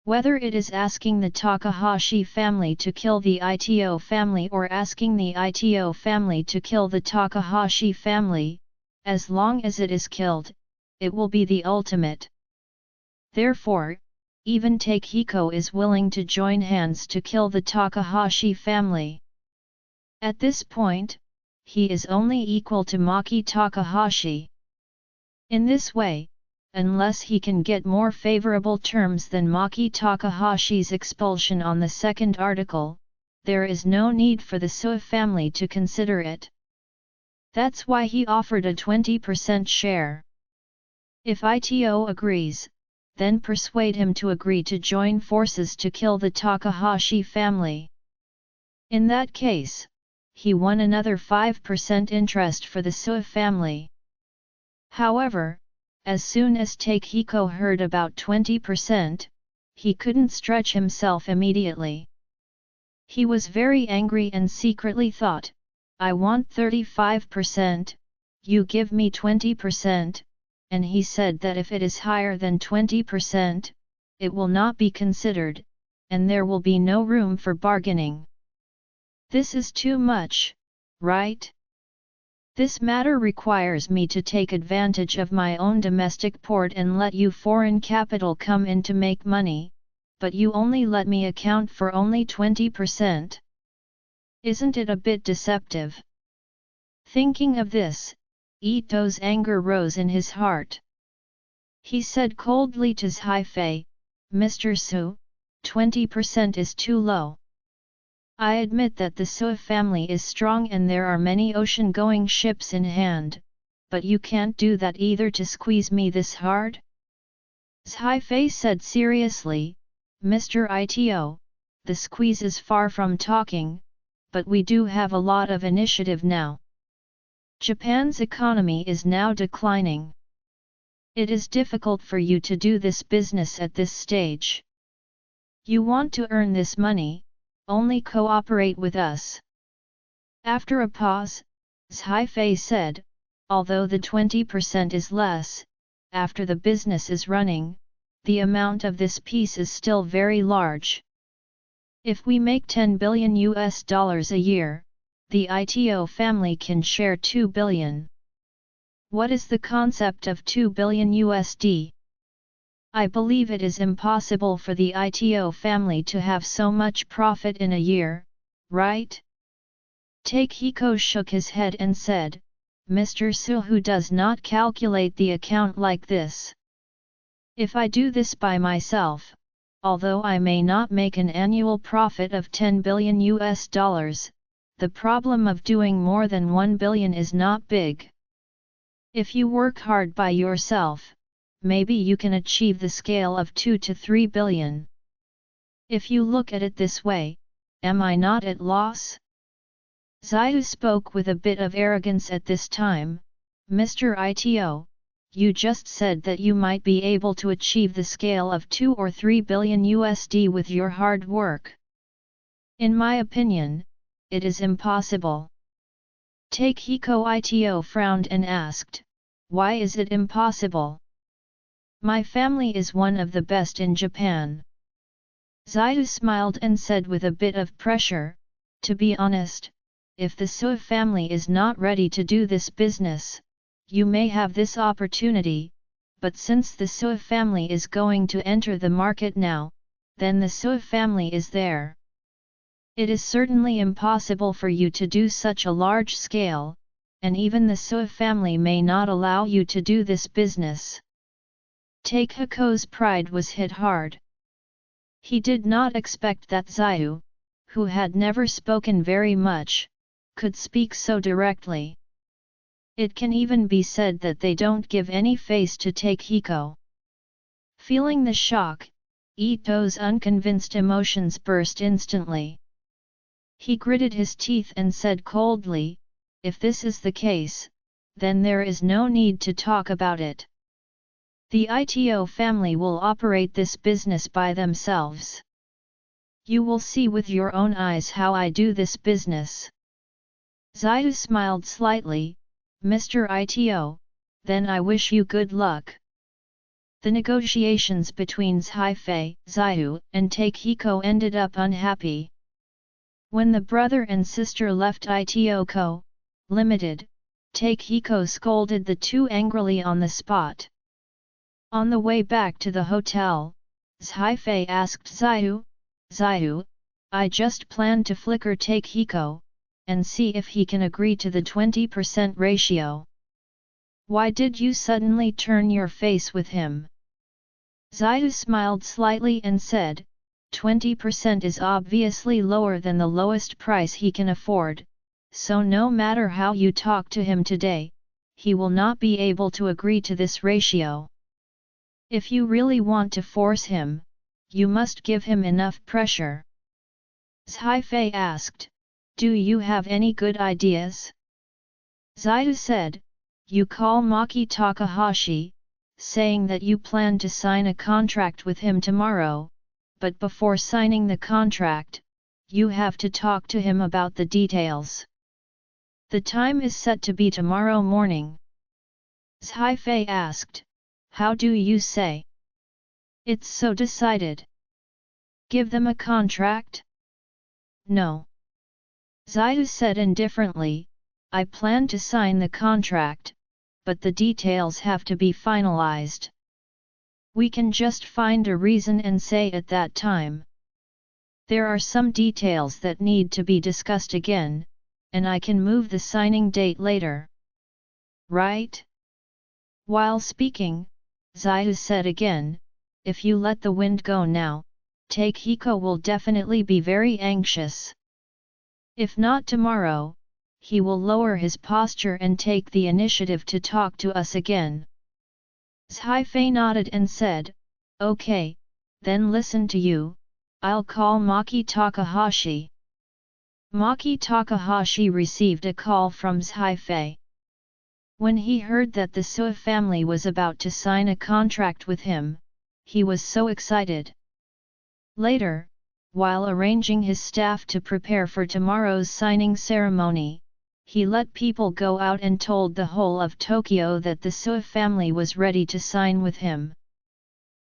Whether it is asking the Takahashi family to kill the Ito family or asking the Ito family to kill the Takahashi family, as long as it is killed, it will be the ultimate. Therefore, even Takehiko is willing to join hands to kill the Takahashi family. At this point, he is only equal to Maki Takahashi. In this way, unless he can get more favorable terms than Maki Takahashi's expulsion on the second article, there is no need for the Sui family to consider it. That's why he offered a 20% share. If Ito agrees, then persuade him to agree to join forces to kill the Takahashi family. In that case, he won another 5% interest for the Sui family. However, as soon as Takehiko heard about 20%, he couldn't stretch himself immediately. He was very angry and secretly thought, "I want 35%, you give me 20%, and he said that if it is higher than 20%, it will not be considered, and there will be no room for bargaining. This is too much, right? This matter requires me to take advantage of my own domestic port and let you foreign capital come in to make money, but you only let me account for only 20%. Isn't it a bit deceptive?" Thinking of this, Ito's anger rose in his heart. He said coldly to Zhaifei, "Mr. Su, 20% is too low. I admit that the Sui family is strong and there are many ocean-going ships in hand, but you can't do that either to squeeze me this hard?" Zhaifei said seriously, "Mr. Ito, the squeeze is far from talking, but we do have a lot of initiative now. Japan's economy is now declining. It is difficult for you to do this business at this stage. You want to earn this money, only cooperate with us." After a pause, Zhaifei said, "Although the 20% is less, after the business is running, the amount of this piece is still very large. If we make $10 billion a year, the Ito family can share 2 billion. What is the concept of 2 billion USD? I believe it is impossible for the Ito family to have so much profit in a year, right?" Takehiko shook his head and said, "Mr. Suhu does not calculate the account like this. If I do this by myself, although I may not make an annual profit of $10 billion, the problem of doing more than 1 billion is not big. If you work hard by yourself, maybe you can achieve the scale of 2 to 3 billion. If you look at it this way, am I not at loss? Zaidu spoke with a bit of arrogance at this time. Mr. Ito, you just said that you might be able to achieve the scale of 2 or 3 billion USD with your hard work. In my opinion, it is impossible. Takehiko Ito frowned and asked, why is it impossible? My family is one of the best in Japan. Zaidu smiled and said with a bit of pressure, to be honest, if the Sui family is not ready to do this business, you may have this opportunity, but since the Sui family is going to enter the market now, then the Sui family is there. It is certainly impossible for you to do such a large scale, and even the Sui family may not allow you to do this business. Takehiko's pride was hit hard. He did not expect that Zaidu, who had never spoken very much, could speak so directly. It can even be said that they don't give any face to Takehiko. Feeling the shock, Ito's unconvinced emotions burst instantly. He gritted his teeth and said coldly, if this is the case, then there is no need to talk about it. The Ito family will operate this business by themselves. You will see with your own eyes how I do this business. Zaidu smiled slightly, Mr. Ito, then I wish you good luck. The negotiations between Zhaifei, Zaidu, and Takehiko ended up unhappy. When the brother and sister left Ito Co., Limited, Takehiko scolded the two angrily on the spot. On the way back to the hotel, Zhaifei asked Zaidu, Zaidu, I just plan to flicker Takehiko, and see if he can agree to the 20% ratio. Why did you suddenly turn your face with him? Zaidu smiled slightly and said, 20% is obviously lower than the lowest price he can afford, so no matter how you talk to him today, he will not be able to agree to this ratio. If you really want to force him, you must give him enough pressure. Zhaifei asked, do you have any good ideas? Zaidu said, you call Maki Takahashi, saying that you plan to sign a contract with him tomorrow, but before signing the contract, you have to talk to him about the details. The time is set to be tomorrow morning. Zhaifei asked, how do you say? It's so decided. Give them a contract? No. Zaidu said indifferently, I plan to sign the contract, but the details have to be finalized. We can just find a reason and say at that time. There are some details that need to be discussed again, and I can move the signing date later. Right? While speaking, Zaidu said again, if you let the wind go now, Takehiko will definitely be very anxious. If not tomorrow, he will lower his posture and take the initiative to talk to us again. Zhaifei nodded and said, okay, then listen to you, I'll call Maki Takahashi. Maki Takahashi received a call from Zhaifei. When he heard that the Sui family was about to sign a contract with him, he was so excited. Later, while arranging his staff to prepare for tomorrow's signing ceremony, he let people go out and told the whole of Tokyo that the Sui family was ready to sign with him.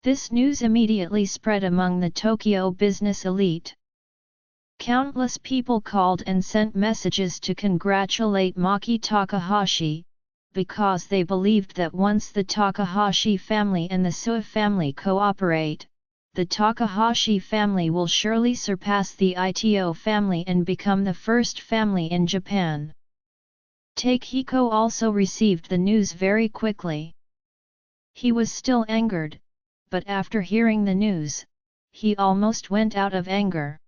This news immediately spread among the Tokyo business elite. Countless people called and sent messages to congratulate Maki Takahashi, because they believed that once the Takahashi family and the Sui family cooperate, the Takahashi family will surely surpass the Ito family and become the first family in Japan. Takehiko also received the news very quickly. He was still angered, but after hearing the news, he almost went out of anger.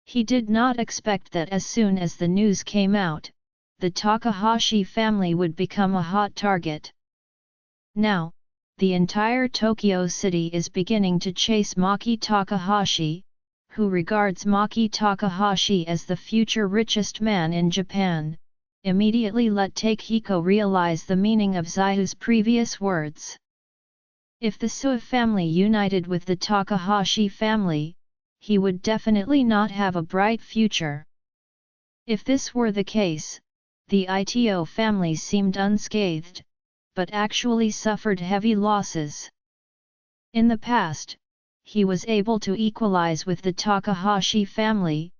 He did not expect that as soon as the news came out, the Takahashi family would become a hot target. Now, the entire Tokyo city is beginning to chase Maki Takahashi, who regards Maki Takahashi as the future richest man in Japan, immediately let Takehiko realize the meaning of Zaiu's previous words. If the Sua family united with the Takahashi family, he would definitely not have a bright future. If this were the case, the Ito family seemed unscathed, but actually suffered heavy losses. In the past, he was able to equalize with the Takahashi family,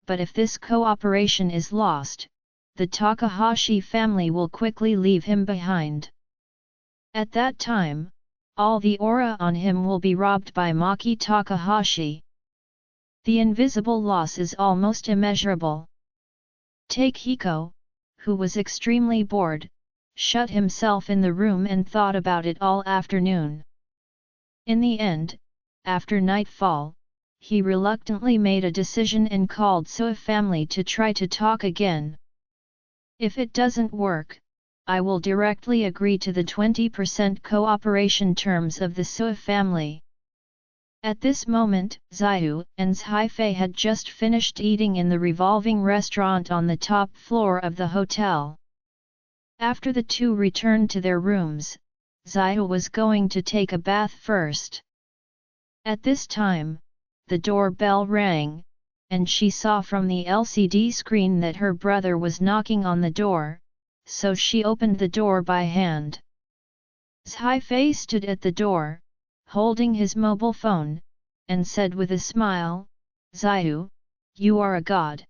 but if this cooperation is lost, the Takahashi family will quickly leave him behind. At that time, all the aura on him will be robbed by Maki Takahashi. The invisible loss is almost immeasurable. Takehiko, who was extremely bored, shut himself in the room and thought about it all afternoon. In the end, after nightfall, he reluctantly made a decision and called Sua family to try to talk again. If it doesn't work, I will directly agree to the 20% cooperation terms of the Sua family. At this moment, Zaiu and Haifei had just finished eating in the revolving restaurant on the top floor of the hotel. After the two returned to their rooms, Zaiu was going to take a bath first. At this time, the doorbell rang, and she saw from the LCD screen that her brother was knocking on the door, so she opened the door by hand. Haifei stood at the door, holding his mobile phone, and said with a smile, "Zaiu, you are a god.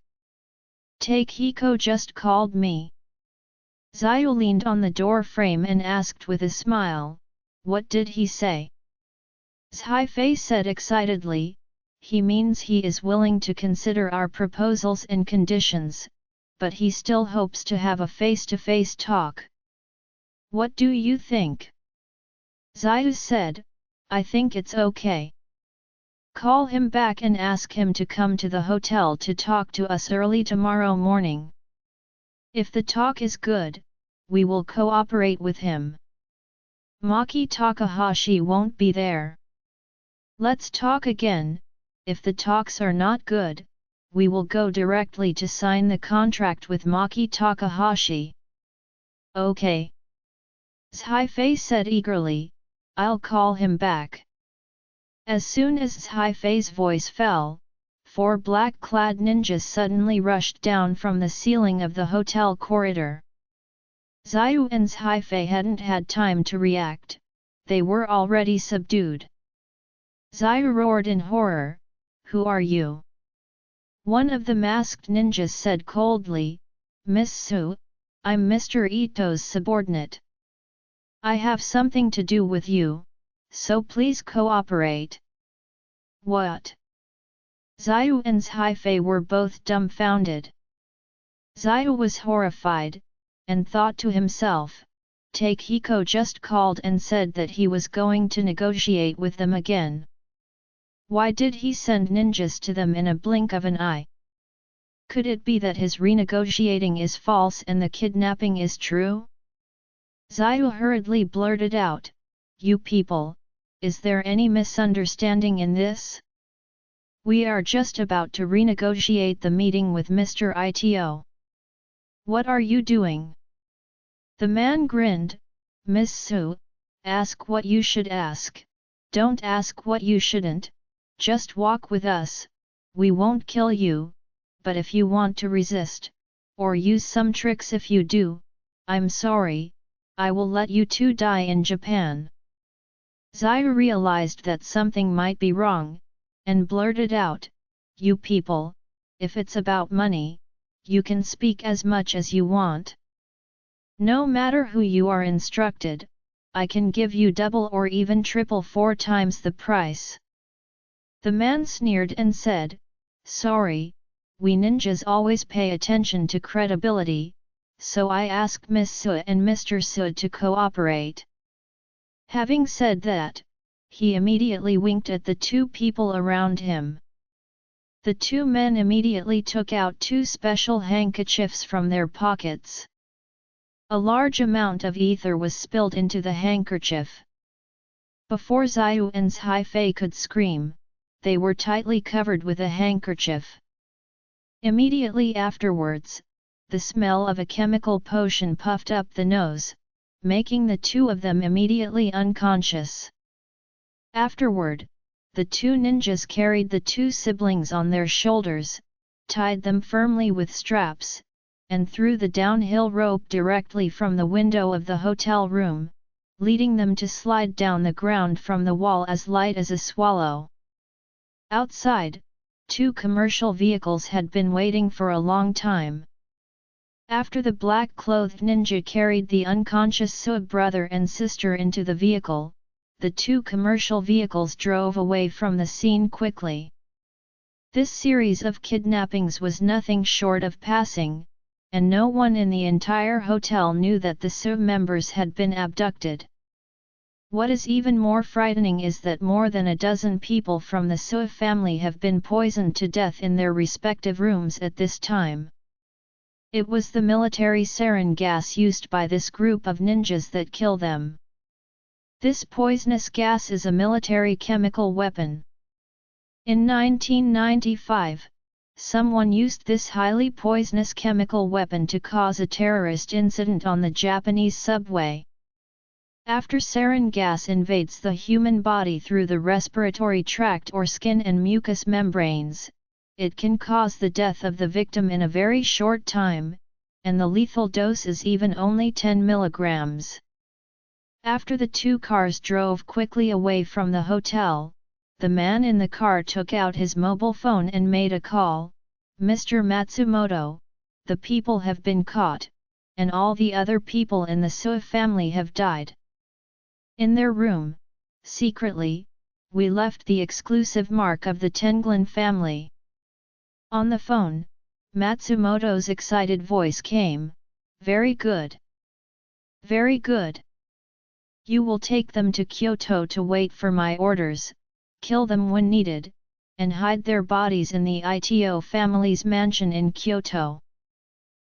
Takehiko just called me." Zaiu leaned on the door frame and asked with a smile, "What did he say?" Haifei said excitedly, "He means he is willing to consider our proposals and conditions, but he still hopes to have a face-to-face talk." "What do you think?" Zaiu said, "I think it's okay. Call him back and ask him to come to the hotel to talk to us early tomorrow morning. If the talk is good, we will cooperate with him. Maki Takahashi won't be there. Let's talk again. If the talks are not good, we will go directly to sign the contract with Maki Takahashi." "Okay." Haifei said eagerly, "I'll call him back." As soon as Haifei's voice fell, 4 black-clad ninjas suddenly rushed down from the ceiling of the hotel corridor. Zaiu and Haifei hadn't had time to react, they were already subdued. Zaiu roared in horror, "Who are you?" One of the masked ninjas said coldly, "Miss Su, I'm Mr. Ito's subordinate. I have something to do with you, so please cooperate." "What?" Zaiu and Haifei were both dumbfounded. Zaiu was horrified, and thought to himself, Takehiko just called and said that he was going to negotiate with them again. Why did he send ninjas to them in a blink of an eye? Could it be that his renegotiating is false and the kidnapping is true? Zaiu hurriedly blurted out, "You people, is there any misunderstanding in this? We are just about to renegotiate the meeting with Mr. Ito. What are you doing?" The man grinned, "Miss Su, ask what you should ask, don't ask what you shouldn't, just walk with us, we won't kill you, but if you want to resist, or use some tricks if you do, I'm sorry, I will let you two die in Japan." Zaiu realized that something might be wrong, and blurted out, "You people, if it's about money, you can speak as much as you want. No matter who you are instructed, I can give you double or even triple 4 times the price." The man sneered and said, "Sorry, we ninjas always pay attention to credibility, so I asked Miss Su and Mr. Su to cooperate." Having said that, he immediately winked at the 2 people around him. The 2 men immediately took out 2 special handkerchiefs from their pockets. A large amount of ether was spilled into the handkerchief. Before Zaiu and Haifei could scream, they were tightly covered with a handkerchief. Immediately afterwards, the smell of a chemical potion puffed up the nose, making the two of them immediately unconscious. Afterward, the two ninjas carried the two siblings on their shoulders, tied them firmly with straps, and threw the downhill rope directly from the window of the hotel room, leading them to slide down the ground from the wall as light as a swallow. Outside, two commercial vehicles had been waiting for a long time. After the black-clothed ninja carried the unconscious Suh brother and sister into the vehicle, the two commercial vehicles drove away from the scene quickly. This series of kidnappings was nothing short of passing, and no one in the entire hotel knew that the Suh members had been abducted. What is even more frightening is that more than a dozen people from the Suh family have been poisoned to death in their respective rooms at this time. It was the military sarin gas used by this group of ninjas that killed them. This poisonous gas is a military chemical weapon. In 1995, someone used this highly poisonous chemical weapon to cause a terrorist incident on the Japanese subway. After sarin gas invades the human body through the respiratory tract or skin and mucous membranes, it can cause the death of the victim in a very short time, and the lethal dose is even only 10 milligrams. After the two cars drove quickly away from the hotel, the man in the car took out his mobile phone and made a call. "Mr. Matsumoto, the people have been caught, and all the other people in the Suh family have died. In their room, secretly, we left the exclusive mark of the Tenglin family." On the phone, Matsumoto's excited voice came, "Very good. Very good. You will take them to Kyoto to wait for my orders, kill them when needed, and hide their bodies in the Ito family's mansion in Kyoto."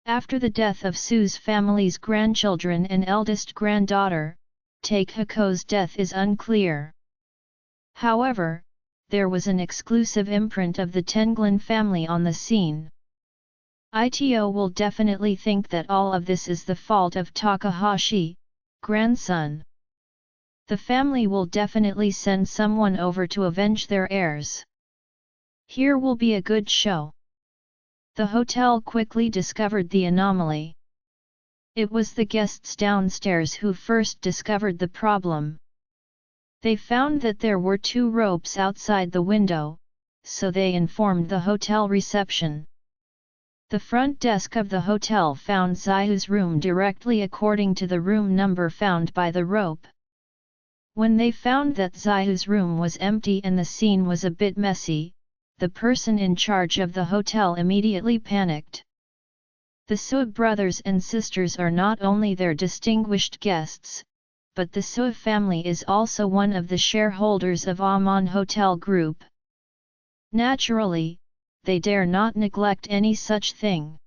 After the death of Suh's family's grandchildren and eldest granddaughter, Takehako's death is unclear. However, there was an exclusive imprint of the Tenglin family on the scene. Ito will definitely think that all of this is the fault of Takahashi, grandson. The family will definitely send someone over to avenge their heirs. Here will be a good show. The hotel quickly discovered the anomaly. It was the guests downstairs who first discovered the problem. They found that there were two ropes outside the window, so they informed the hotel reception. The front desk of the hotel found Zayu's room directly according to the room number found by the rope. When they found that Zayu's room was empty and the scene was a bit messy, the person in charge of the hotel immediately panicked. The Suh brothers and sisters are not only their distinguished guests, but the Suh family is also one of the shareholders of Amon Hotel Group. Naturally, they dare not neglect any such thing.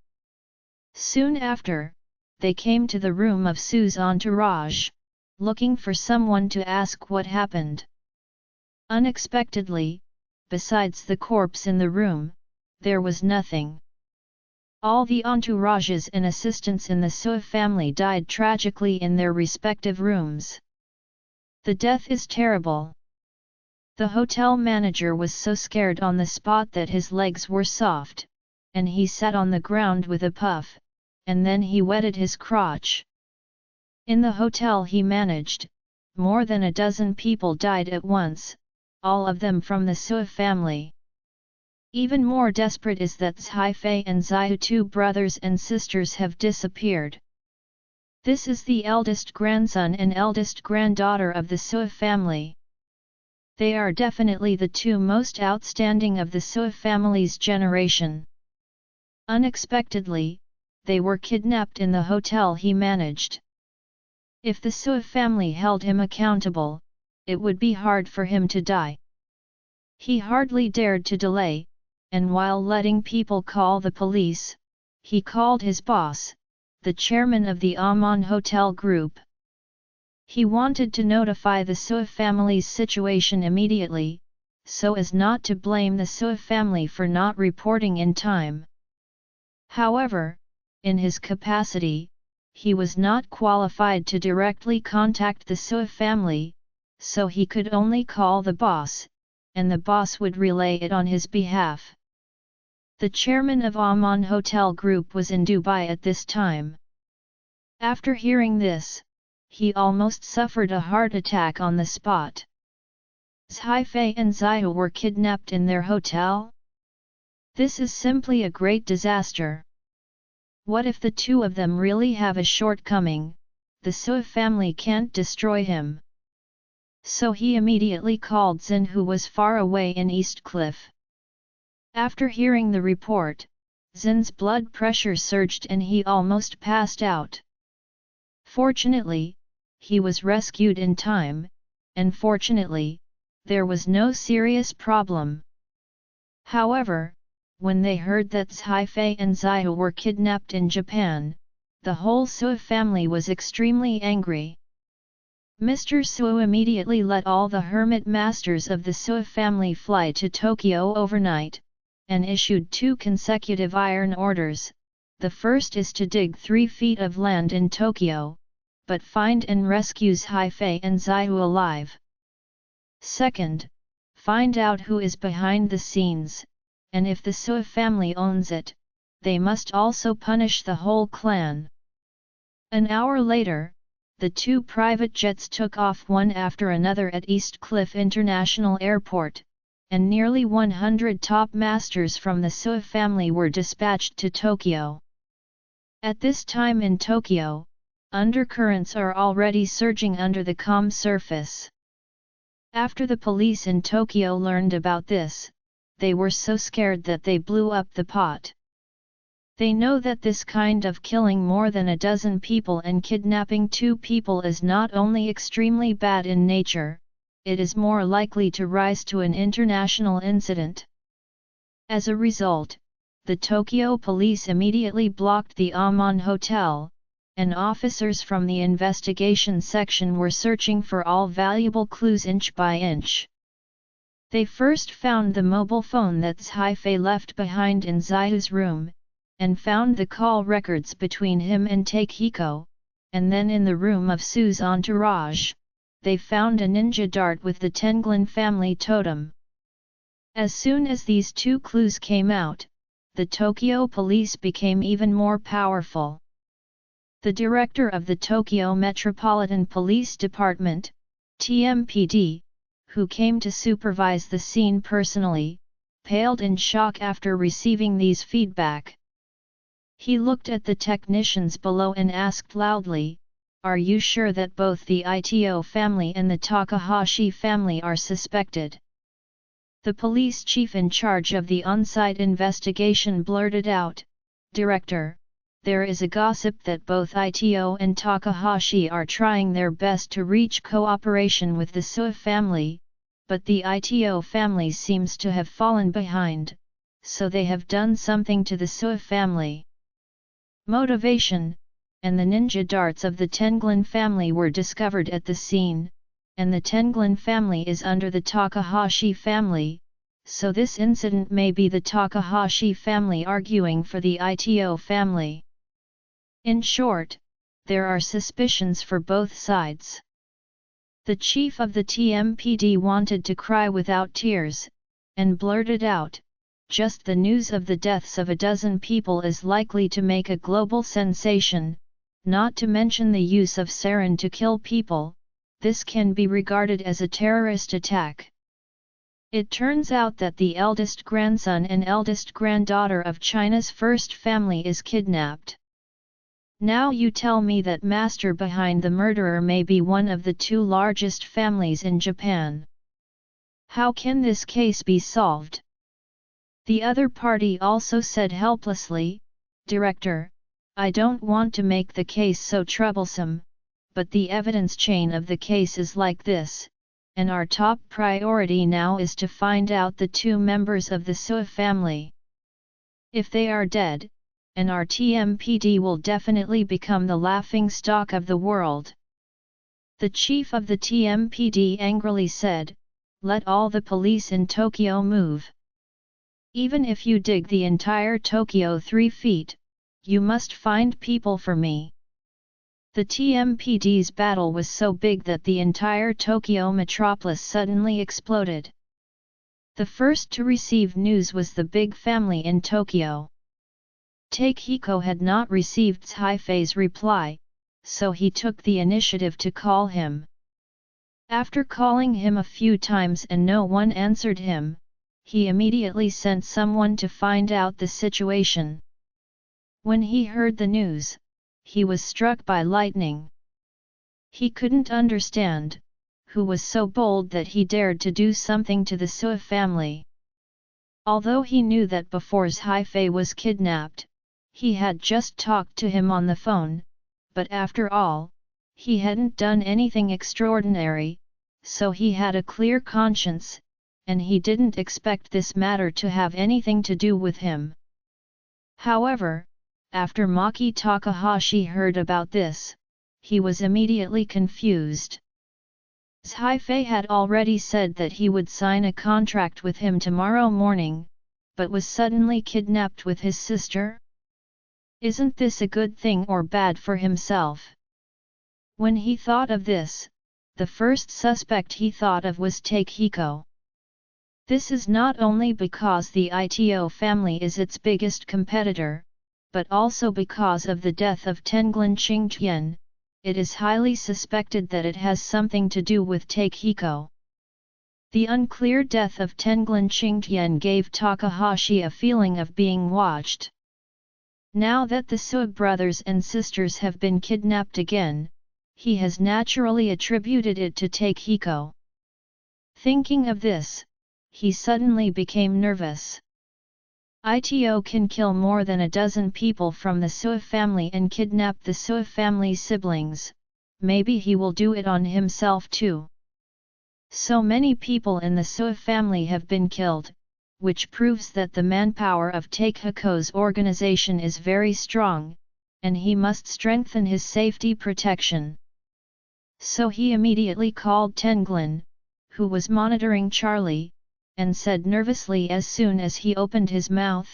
Soon after, they came to the room of Suh's entourage, looking for someone to ask what happened. Unexpectedly, besides the corpse in the room, there was nothing. All the entourages and assistants in the Suh family died tragically in their respective rooms. The death is terrible. The hotel manager was so scared on the spot that his legs were soft, and he sat on the ground with a puff, and then he wetted his crotch. In the hotel he managed, more than a dozen people died at once, all of them from the Suh family. Even more desperate is that Zhaifei and Zayu, two brothers and sisters, have disappeared. This is the eldest grandson and eldest granddaughter of the Suh family. They are definitely the two most outstanding of the Suh family's generation. Unexpectedly, they were kidnapped in the hotel he managed. If the Suh family held him accountable, it would be hard for him to die. He hardly dared to delay, and while letting people call the police, he called his boss, the chairman of the Amon Hotel Group. He wanted to notify the Suh family's situation immediately, so as not to blame the Sua family for not reporting in time. However, in his capacity, he was not qualified to directly contact the Sua family, so he could only call the boss, and the boss would relay it on his behalf. The chairman of Aman Hotel Group was in Dubai at this time. After hearing this, he almost suffered a heart attack on the spot. Zhaifei and Ziyu were kidnapped in their hotel? This is simply a great disaster. What if the two of them really have a shortcoming? The Sua family can't destroy him. So he immediately called Zin, who was far away in East Cliff. After hearing the report, Zin's blood pressure surged and he almost passed out. Fortunately, he was rescued in time, and fortunately, there was no serious problem. However, when they heard that Zhaifei and Ziyu were kidnapped in Japan, the whole Sua family was extremely angry. Mr. Sua immediately let all the hermit masters of the Sua family fly to Tokyo overnight, and issued 2 consecutive iron orders. The first is to dig 3 feet of land in Tokyo, but find and rescue Zhaifei and Ziyu alive. Second, find out who is behind the scenes, and if the Sua family owns it, they must also punish the whole clan. An hour later, the 2 private jets took off one after another at East Cliff International Airport, and nearly 100 top masters from the Sua family were dispatched to Tokyo. At this time in Tokyo, undercurrents are already surging under the calm surface. After the police in Tokyo learned about this, they were so scared that they blew up the pot. They know that this kind of killing more than a dozen people and kidnapping 2 people is not only extremely bad in nature, it is more likely to rise to an international incident. As a result, the Tokyo police immediately blocked the Aman Hotel, and officers from the investigation section were searching for all valuable clues inch by inch. They first found the mobile phone that Zhaifei left behind in Ziyu's room, and found the call records between him and Takehiko, and then in the room of Su's entourage, they found a ninja dart with the Tenglin family totem. As soon as these 2 clues came out, the Tokyo police became even more powerful. The director of the Tokyo Metropolitan Police Department, TMPD, who came to supervise the scene personally, paled in shock after receiving these feedback. He looked at the technicians below and asked loudly, "Are you sure that both the Ito family and the Takahashi family are suspected?" The police chief in charge of the on-site investigation blurted out, "Director, there is a gossip that both Ito and Takahashi are trying their best to reach cooperation with the Sua family, but the Ito family seems to have fallen behind, so they have done something to the Sua family." Motivation, and the ninja darts of the Tenglin family were discovered at the scene, and the Tenglin family is under the Takahashi family, so this incident may be the Takahashi family arguing for the Ito family. In short, there are suspicions for both sides. The chief of the TMPD wanted to cry without tears, and blurted out, "Just the news of the deaths of a dozen people is likely to make a global sensation, not to mention the use of sarin to kill people, this can be regarded as a terrorist attack." It turns out that the eldest grandson and eldest granddaughter of China's first family is kidnapped. Now you tell me that master behind the murderer may be one of the 2 largest families in Japan. How can this case be solved? The other party also said helplessly, "Director, I don't want to make the case so troublesome, but the evidence chain of the case is like this, and our top priority now is to find out the 2 members of the Sua family. If they are dead, and our TMPD will definitely become the laughing stock of the world." The chief of the TMPD angrily said, let all the police in Tokyo move. Even if you dig the entire Tokyo 3 feet, you must find people for me. The TMPD's battle was so big that the entire Tokyo metropolis suddenly exploded. The first to receive news was the big family in Tokyo. Takehiko had not received Haifei's reply, so he took the initiative to call him. After calling him a few times and no one answered him, he immediately sent someone to find out the situation. When he heard the news, he was struck by lightning. He couldn't understand who was so bold that he dared to do something to the Sui family. Although he knew that before Haifei was kidnapped, he had just talked to him on the phone, but after all, he hadn't done anything extraordinary, so he had a clear conscience, and he didn't expect this matter to have anything to do with him. However, after Maki Takahashi heard about this, he was immediately confused. Haifei had already said that he would sign a contract with him tomorrow morning, but was suddenly kidnapped with his sister? Isn't this a good thing or bad for himself? When he thought of this, the first suspect he thought of was Takehiko. This is not only because the ITO family is its biggest competitor, but also because of the death of Tenglin Qingtian. It is highly suspected that it has something to do with Takehiko. The unclear death of Tenglin Qingtian gave Takahashi a feeling of being watched. Now that the Sui brothers and sisters have been kidnapped again, he has naturally attributed it to Takehiko. Thinking of this, he suddenly became nervous. ITO can kill more than a dozen people from the Sui family and kidnap the Sui family's siblings, maybe he will do it on himself too. So many people in the Sui family have been killed, which proves that the manpower of Takehiko's organization is very strong, and he must strengthen his safety protection. So he immediately called Tenglin, who was monitoring Charlie, and said nervously as soon as he opened his mouth,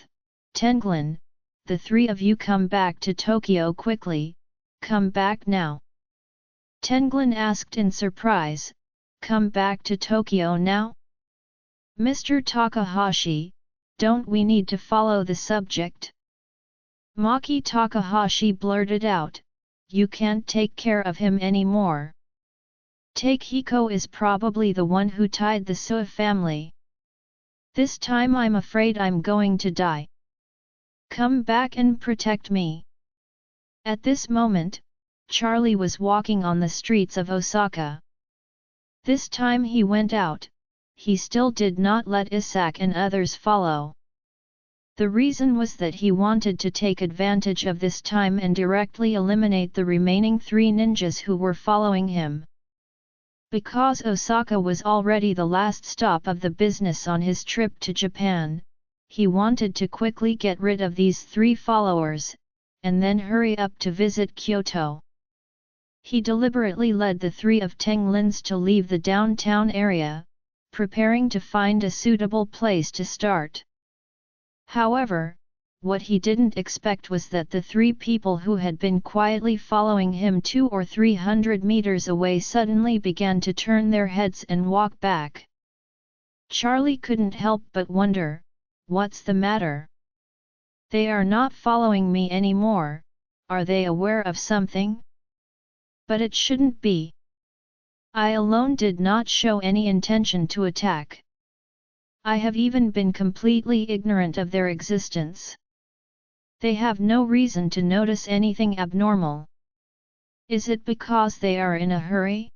"Tenglin, the three of you come back to Tokyo quickly, come back now." Tenglin asked in surprise, "Come back to Tokyo now? Mr. Takahashi, don't we need to follow the subject?" Maki Takahashi blurted out, "You can't take care of him anymore. Takehiko is probably the one who tied the Sui family. This time I'm afraid I'm going to die. Come back and protect me." At this moment, Charlie was walking on the streets of Osaka. This time he went out, he still did not let Isak and others follow. The reason was that he wanted to take advantage of this time and directly eliminate the remaining 3 ninjas who were following him. Because Osaka was already the last stop of the business on his trip to Japan, he wanted to quickly get rid of these 3 followers, and then hurry up to visit Kyoto. He deliberately led the 3 of Tenglins to leave the downtown area, preparing to find a suitable place to start. However, what he didn't expect was that the 3 people who had been quietly following him 200 or 300 meters away suddenly began to turn their heads and walk back. Charlie couldn't help but wonder, what's the matter? They are not following me anymore, are they aware of something? But it shouldn't be. I alone did not show any intention to attack. I have even been completely ignorant of their existence. They have no reason to notice anything abnormal. Is it because they are in a hurry?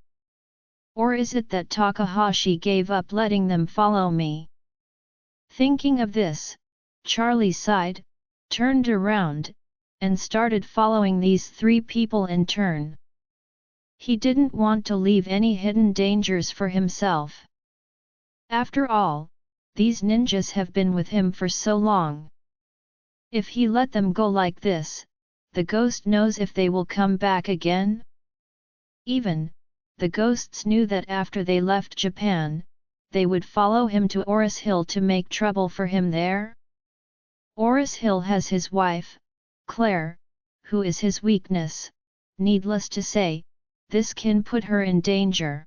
Or is it that Takahashi gave up letting them follow me? Thinking of this, Charlie sighed, turned around, and started following these 3 people in turn. He didn't want to leave any hidden dangers for himself. After all, these ninjas have been with him for so long. If he let them go like this, the ghost knows if they will come back again? Even, the ghosts knew that after they left Japan, they would follow him to Oris Hill to make trouble for him there? Oris Hill has his wife, Claire, who is his weakness. Needless to say, this can put her in danger.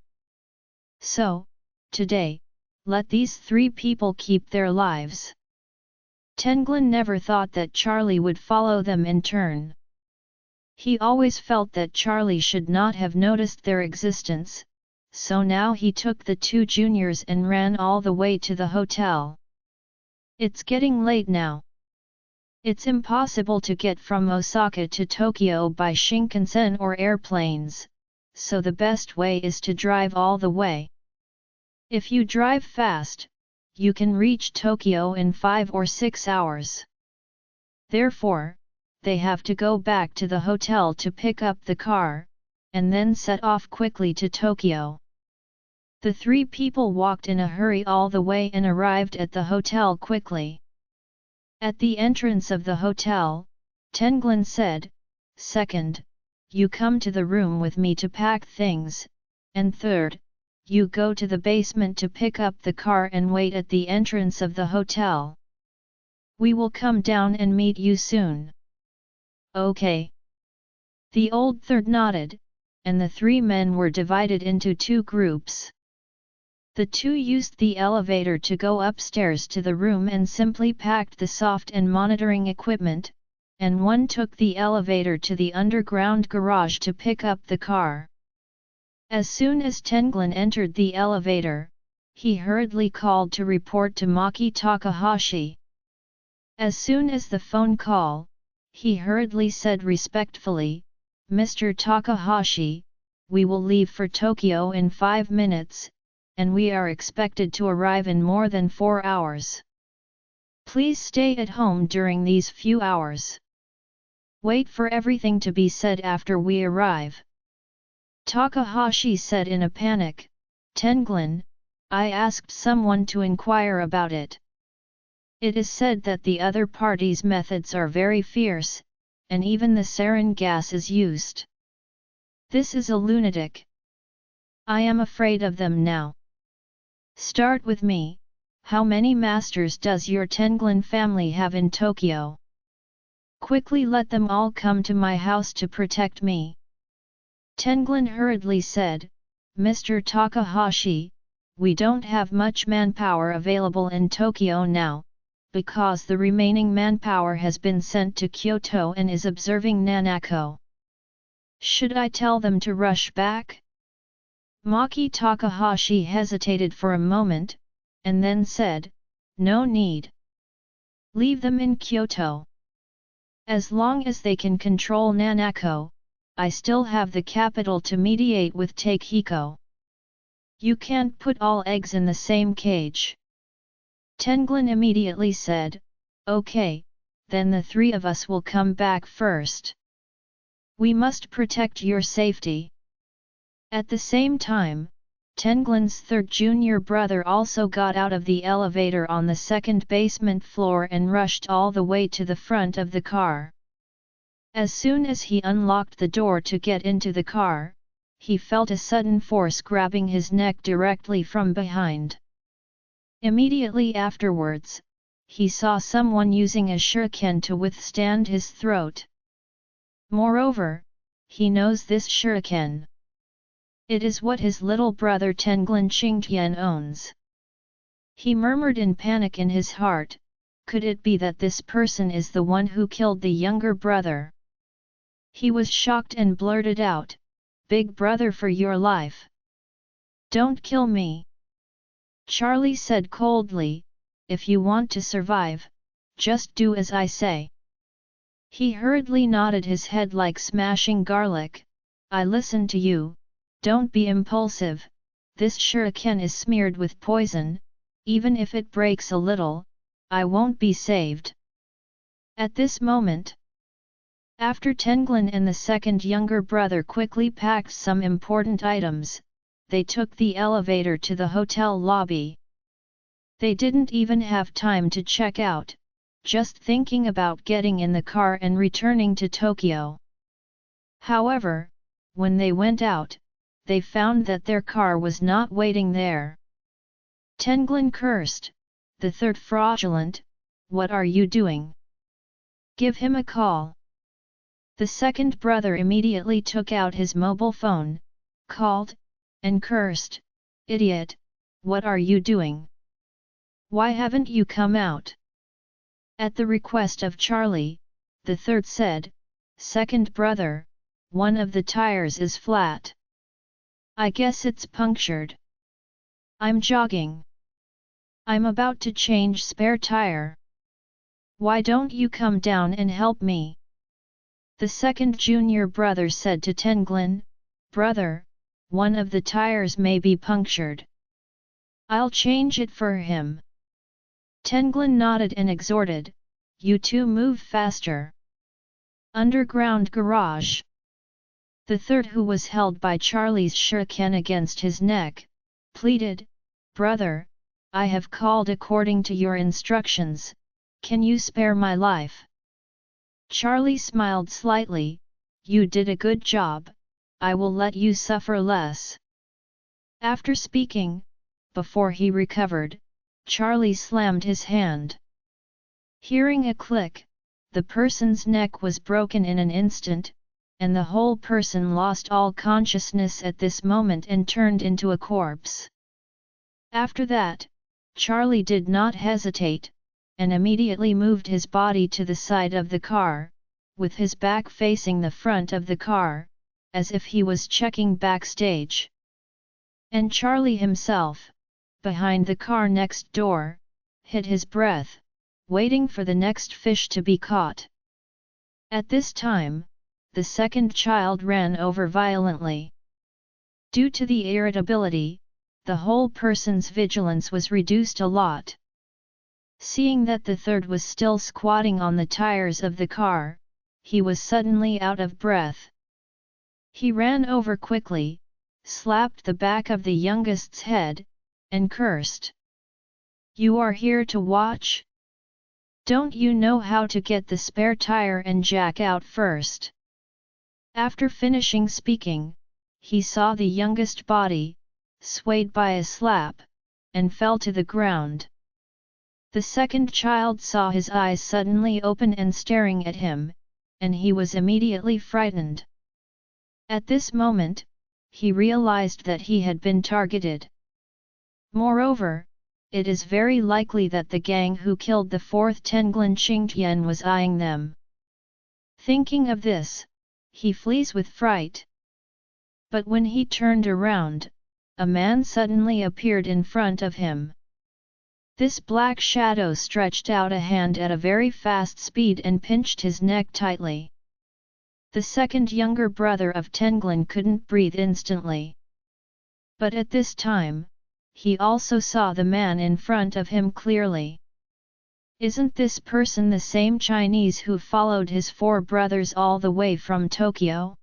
So, today, let these three people keep their lives. Tenglin never thought that Charlie would follow them in turn. He always felt that Charlie should not have noticed their existence, so now he took the two juniors and ran all the way to the hotel. It's getting late now. It's impossible to get from Osaka to Tokyo by Shinkansen or airplanes, so the best way is to drive all the way. If you drive fast, you can reach Tokyo in 5 or 6 hours. Therefore, they have to go back to the hotel to pick up the car, and then set off quickly to Tokyo. The three people walked in a hurry all the way and arrived at the hotel quickly. At the entrance of the hotel, Tenglin said, "Second, you come to the room with me to pack things, and third, you go to the basement to pick up the car and wait at the entrance of the hotel. We will come down and meet you soon." "Okay." The old third nodded, and the three men were divided into two groups. The two used the elevator to go upstairs to the room and simply packed the soft and monitoring equipment, and one took the elevator to the underground garage to pick up the car. As soon as Tenglin entered the elevator, he hurriedly called to report to Maki Takahashi. As soon as the phone call, he hurriedly said respectfully, "Mr. Takahashi, we will leave for Tokyo in 5 minutes, and we are expected to arrive in more than 4 hours. Please stay at home during these few hours. Wait for everything to be said after we arrive." Takahashi said in a panic, "Tenglin, I asked someone to inquire about it. It is said that the other party's methods are very fierce, and even the sarin gas is used. This is a lunatic. I am afraid of them now. Start with me. How many masters does your Tenglin family have in Tokyo? Quickly let them all come to my house to protect me." Tenglin hurriedly said, "Mr. Takahashi, we don't have much manpower available in Tokyo now, because the remaining manpower has been sent to Kyoto and is observing Nanako. Should I tell them to rush back?" Maki Takahashi hesitated for a moment, and then said, "No need. Leave them in Kyoto. As long as they can control Nanako, I still have the capital to mediate with Takehiko. You can't put all eggs in the same cage." Tenglin immediately said, "Okay, then the three of us will come back first. We must protect your safety." At the same time, Tenglin's third junior brother also got out of the elevator on the second basement floor and rushed all the way to the front of the car. As soon as he unlocked the door to get into the car, he felt a sudden force grabbing his neck directly from behind. Immediately afterwards, he saw someone using a shuriken to withstand his throat. Moreover, he knows this shuriken. It is what his little brother Tenglin Qingtian owns. He murmured in panic in his heart, could it be that this person is the one who killed the younger brother? He was shocked and blurted out, "Big brother, for your life. Don't kill me." Charlie said coldly, "If you want to survive, just do as I say." He hurriedly nodded his head like smashing garlic, "I listen to you. Don't be impulsive, this shuriken is smeared with poison, even if it breaks a little, I won't be saved." At this moment, after Tenglin and the second younger brother quickly packed some important items, they took the elevator to the hotel lobby. They didn't even have time to check out, just thinking about getting in the car and returning to Tokyo. However, when they went out, they found that their car was not waiting there. Tenglin cursed, "The third fraudulent, what are you doing? Give him a call." The second brother immediately took out his mobile phone, called, and cursed, "Idiot, what are you doing? Why haven't you come out?" At the request of Charlie, the third said, "Second brother, one of the tires is flat. I guess it's punctured. I'm jogging. I'm about to change spare tire. Why don't you come down and help me?" The second junior brother said to Tenglin, "Brother, one of the tires may be punctured. I'll change it for him." Tenglin nodded and exhorted, "You two move faster. Underground garage." The third, who was held by Charlie's shuriken against his neck, pleaded, "Brother, I have called according to your instructions, can you spare my life?" Charlie smiled slightly, "You did a good job, I will let you suffer less." After speaking, before he recovered, Charlie slammed his hand. Hearing a click, the person's neck was broken in an instant, and the whole person lost all consciousness at this moment and turned into a corpse. After that, Charlie did not hesitate, and immediately moved his body to the side of the car, with his back facing the front of the car, as if he was checking backstage. And Charlie himself, behind the car next door, hid his breath, waiting for the next fish to be caught. At this time, the second child ran over violently. Due to the irritability, the whole person's vigilance was reduced a lot. Seeing that the third was still squatting on the tires of the car, he was suddenly out of breath. He ran over quickly, slapped the back of the youngest's head, and cursed. "You are here to watch? Don't you know how to get the spare tire and jack out first?" After finishing speaking, he saw the youngest body, swayed by a slap, and fell to the ground. The second child saw his eyes suddenly open and staring at him, and he was immediately frightened. At this moment, he realized that he had been targeted. Moreover, it is very likely that the gang who killed the fourth Tenglin Qingtian was eyeing them. Thinking of this, he flees with fright. But when he turned around, a man suddenly appeared in front of him. This black shadow stretched out a hand at a very fast speed and pinched his neck tightly. The second younger brother of Tenglin couldn't breathe instantly. But at this time, he also saw the man in front of him clearly. Isn't this person the same Chinese who followed his four brothers all the way from Tokyo?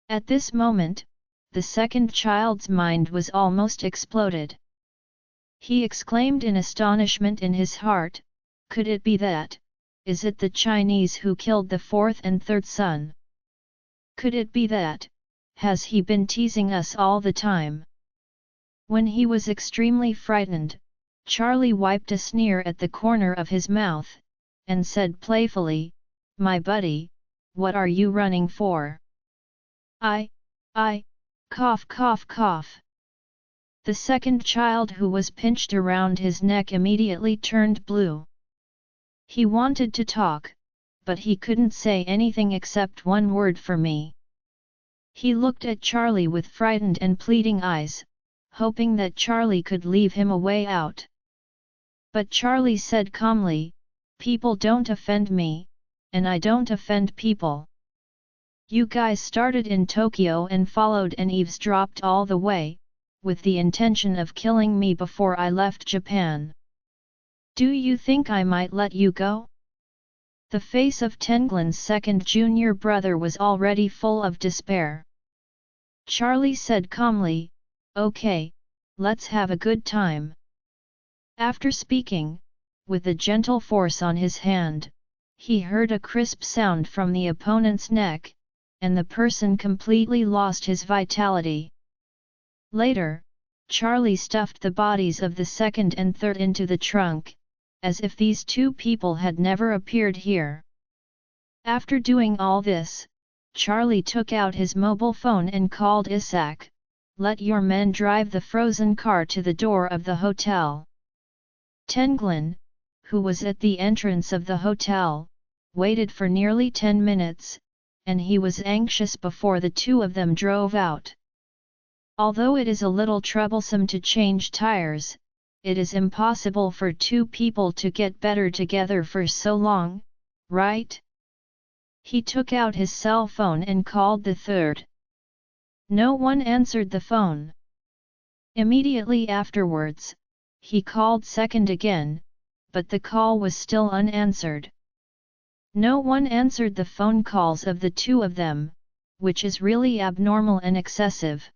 At this moment, the second child's mind was almost exploded. He exclaimed in astonishment in his heart, "Could it be that? Is it the Chinese who killed the fourth and third son? Could it be that? Has he been teasing us all the time?" When he was extremely frightened, Charlie wiped a sneer at the corner of his mouth, and said playfully, "My buddy, what are you running for?" I, cough cough cough. The second child, who was pinched around his neck, immediately turned blue. He wanted to talk, but he couldn't say anything except one word: "For me." He looked at Charlie with frightened and pleading eyes, hoping that Charlie could leave him a way out. But Charlie said calmly, "People don't offend me, and I don't offend people. You guys started in Tokyo and followed and eavesdropped all the way, with the intention of killing me before I left Japan. Do you think I might let you go?" The face of Tenglin's second junior brother was already full of despair. Charlie said calmly, "Okay, let's have a good time." After speaking, with a gentle force on his hand, he heard a crisp sound from the opponent's neck, and the person completely lost his vitality. Later, Charlie stuffed the bodies of the second and third into the trunk, as if these two people had never appeared here. After doing all this, Charlie took out his mobile phone and called Isaac. "Let your men drive the frozen car to the door of the hotel." Tenglin, who was at the entrance of the hotel, waited for nearly 10 minutes, and he was anxious before the two of them drove out. Although it is a little troublesome to change tires, it is impossible for two people to get better together for so long, right? He took out his cell phone and called the third. No one answered the phone. Immediately afterwards, he called second again, but the call was still unanswered. No one answered the phone calls of the two of them, which is really abnormal and excessive.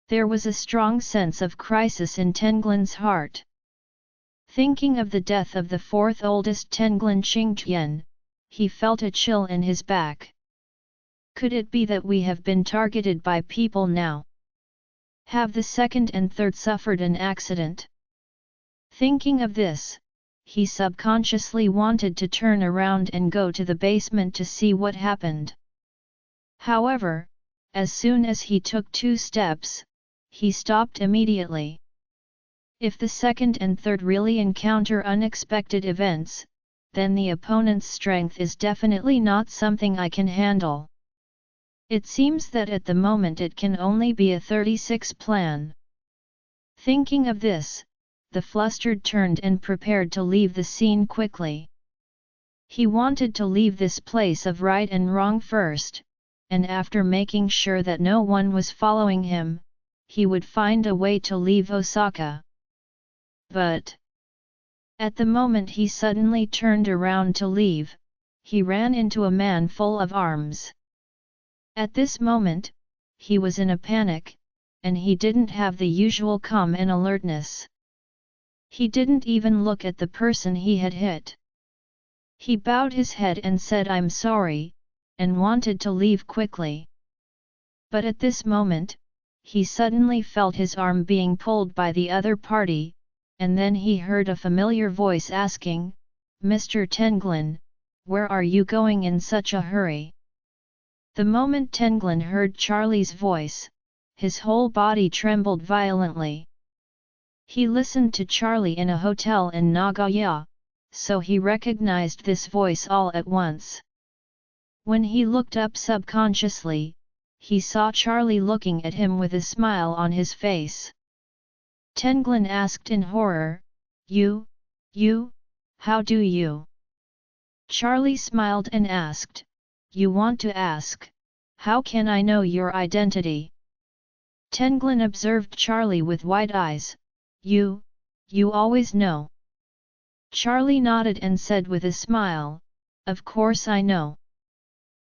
There was a strong sense of crisis in Tenglin's heart. Thinking of the death of the fourth oldest Tenglin Qingtian, he felt a chill in his back. Could it be that we have been targeted by people now? Have the second and third suffered an accident? Thinking of this, he subconsciously wanted to turn around and go to the basement to see what happened. However, as soon as he took 2 steps, he stopped immediately. If the second and third really encounter unexpected events, then the opponent's strength is definitely not something I can handle. It seems that at the moment it can only be a 36 plan. Thinking of this, the flustered turned and prepared to leave the scene quickly. He wanted to leave this place of right and wrong first, and after making sure that no one was following him, he would find a way to leave Osaka. But at the moment he suddenly turned around to leave, he ran into a man full of arms. At this moment, he was in a panic, and he didn't have the usual calm and alertness. He didn't even look at the person he had hit. He bowed his head and said "I'm sorry," and wanted to leave quickly. But at this moment, he suddenly felt his arm being pulled by the other party, and then he heard a familiar voice asking, "Mr. Tenglin, where are you going in such a hurry?" The moment Tenglin heard Charlie's voice, his whole body trembled violently. He listened to Charlie in a hotel in Nagoya, so he recognized this voice all at once. When he looked up subconsciously, he saw Charlie looking at him with a smile on his face. Tenglin asked in horror, You, how do you?" Charlie smiled and asked, "You want to ask, how can I know your identity?" Tenglin observed Charlie with wide eyes, You always know." Charlie nodded and said with a smile, "Of course I know."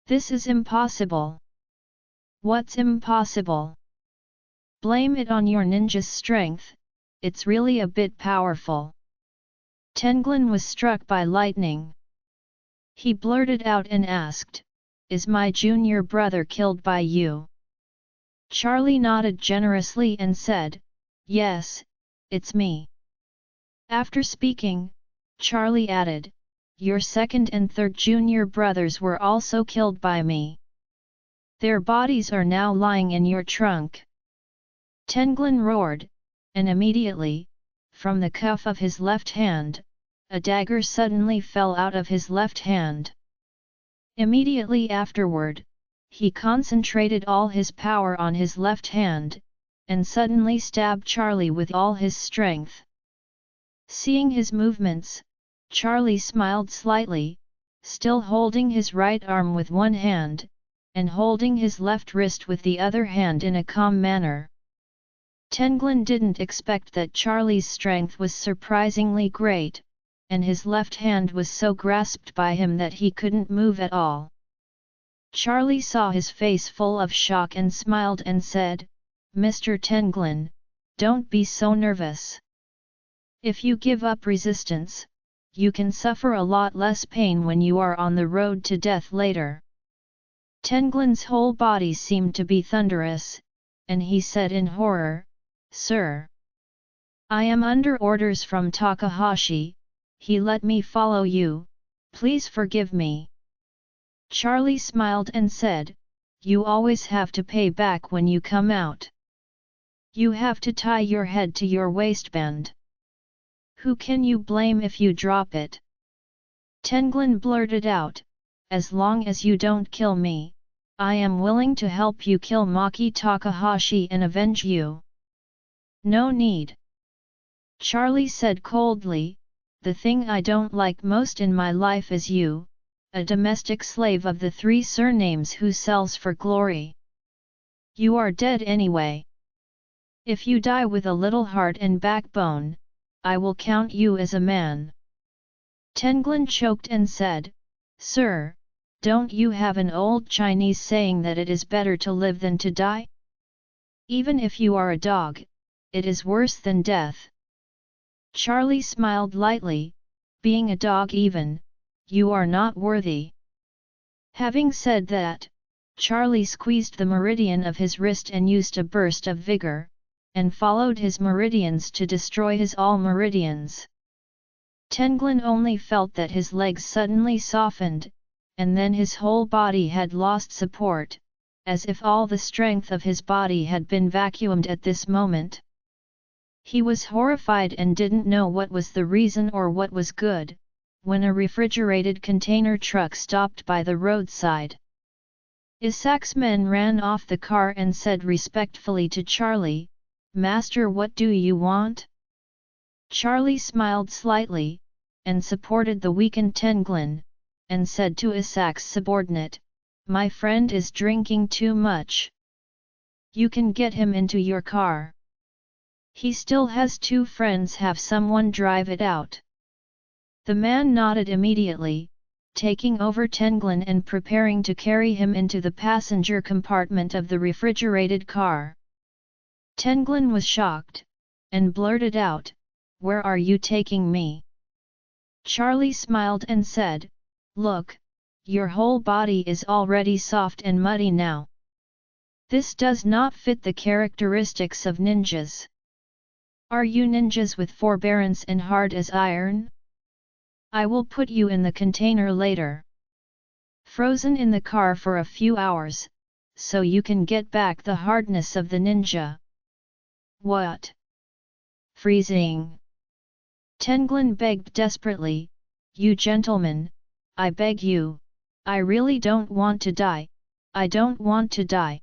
"This is impossible." "What's impossible?" "Blame it on your ninja's strength, it's really a bit powerful." Tenglin was struck by lightning. He blurted out and asked, "Is my junior brother killed by you?" Charlie nodded generously and said, "Yes, it's me." After speaking, Charlie added, "Your second and third junior brothers were also killed by me. Their bodies are now lying in your trunk." Tenglin roared, and immediately, from the cuff of his left hand, a dagger suddenly fell out of his left hand. Immediately afterward, he concentrated all his power on his left hand, and suddenly stabbed Charlie with all his strength. Seeing his movements, Charlie smiled slightly, still holding his right arm with one hand, and holding his left wrist with the other hand in a calm manner. Tenglin didn't expect that Charlie's strength was surprisingly great, and his left hand was so grasped by him that he couldn't move at all. Charlie saw his face full of shock and smiled and said, "Mr. Tenglin, don't be so nervous. If you give up resistance, you can suffer a lot less pain when you are on the road to death later." Tenglin's whole body seemed to be thunderous, and he said in horror, Sir. I am under orders from Takahashi, he let me follow you, please forgive me. Charlie smiled and said, you always have to pay back when you come out. You have to tie your head to your waistband. Who can you blame if you drop it? Tenglin blurted out, as long as you don't kill me, I am willing to help you kill Maki Takahashi and avenge you. No need. Charlie said coldly, the thing I don't like most in my life is you, a domestic slave of the 3 surnames who sells for glory. You are dead anyway. If you die with a little heart and backbone, I will count you as a man. Tenglin choked and said, Sir, don't you have an old Chinese saying that it is better to live than to die? Even if you are a dog, it is worse than death. Charlie smiled lightly, being a dog even, you are not worthy. Having said that, Charlie squeezed the meridian of his wrist and used a burst of vigor, and followed his meridians to destroy his all meridians. Tenglin only felt that his legs suddenly softened, and then his whole body had lost support, as if all the strength of his body had been vacuumed at this moment. He was horrified and didn't know what was the reason or what was good, when a refrigerated container truck stopped by the roadside. Isaac's men ran off the car and said respectfully to Charlie, Master, what do you want? Charlie smiled slightly, and supported the weakened Tenglin, and said to Isaac's subordinate, my friend is drinking too much. You can get him into your car. He still has 2 friends, have someone drive it out. The man nodded immediately, taking over Tenglin and preparing to carry him into the passenger compartment of the refrigerated car. Tenglin was shocked, and blurted out, where are you taking me? Charlie smiled and said, look, your whole body is already soft and muddy now. This does not fit the characteristics of ninjas. Are you ninjas with forbearance and hard as iron? I will put you in the container later. Frozen in the car for a few hours, so you can get back the hardness of the ninja. What? Freezing! Tenglin begged desperately, you gentlemen, I beg you, I really don't want to die, I don't want to die.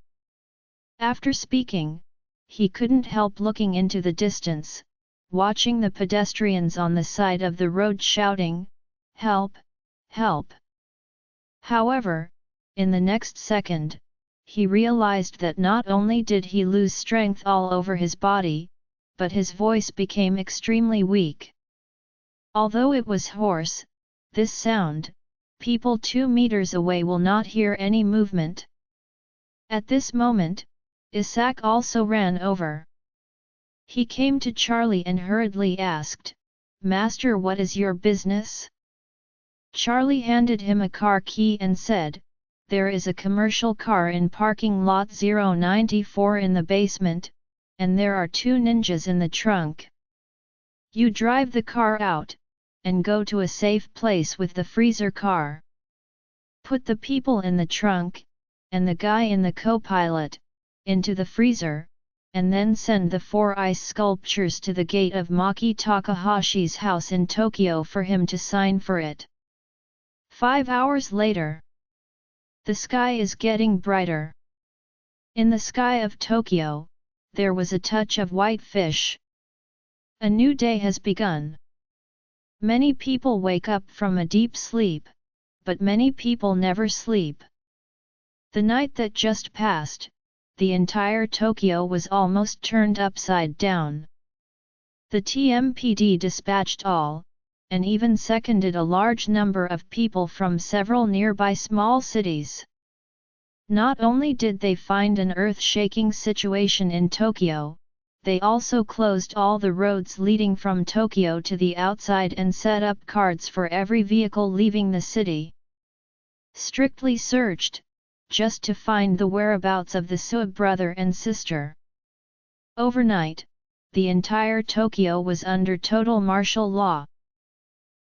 After speaking, he couldn't help looking into the distance, watching the pedestrians on the side of the road shouting, help, help. However, in the next second, he realized that not only did he lose strength all over his body, but his voice became extremely weak. Although it was hoarse, this sound, people 2 meters away will not hear any movement. At this moment, Isaac also ran over. He came to Charlie and hurriedly asked, Master, what is your business? Charlie handed him a car key and said, there is a commercial car in parking lot 094 in the basement, and there are 2 ninjas in the trunk. You drive the car out, and go to a safe place with the freezer car. Put the people in the trunk, and the guy in the co-pilot, into the freezer, and then send the 4 ice sculptures to the gate of Maki Takahashi's house in Tokyo for him to sign for it. 5 hours later. The sky is getting brighter. In the sky of Tokyo, there was a touch of white fish. A new day has begun. Many people wake up from a deep sleep, but many people never sleep. The night that just passed, the entire Tokyo was almost turned upside down. The TMPD dispatched all, and even seconded a large number of people from several nearby small cities. Not only did they find an earth-shaking situation in Tokyo, they also closed all the roads leading from Tokyo to the outside and set up cards for every vehicle leaving the city. Strictly searched, just to find the whereabouts of the Suib brother and sister. Overnight, the entire Tokyo was under total martial law.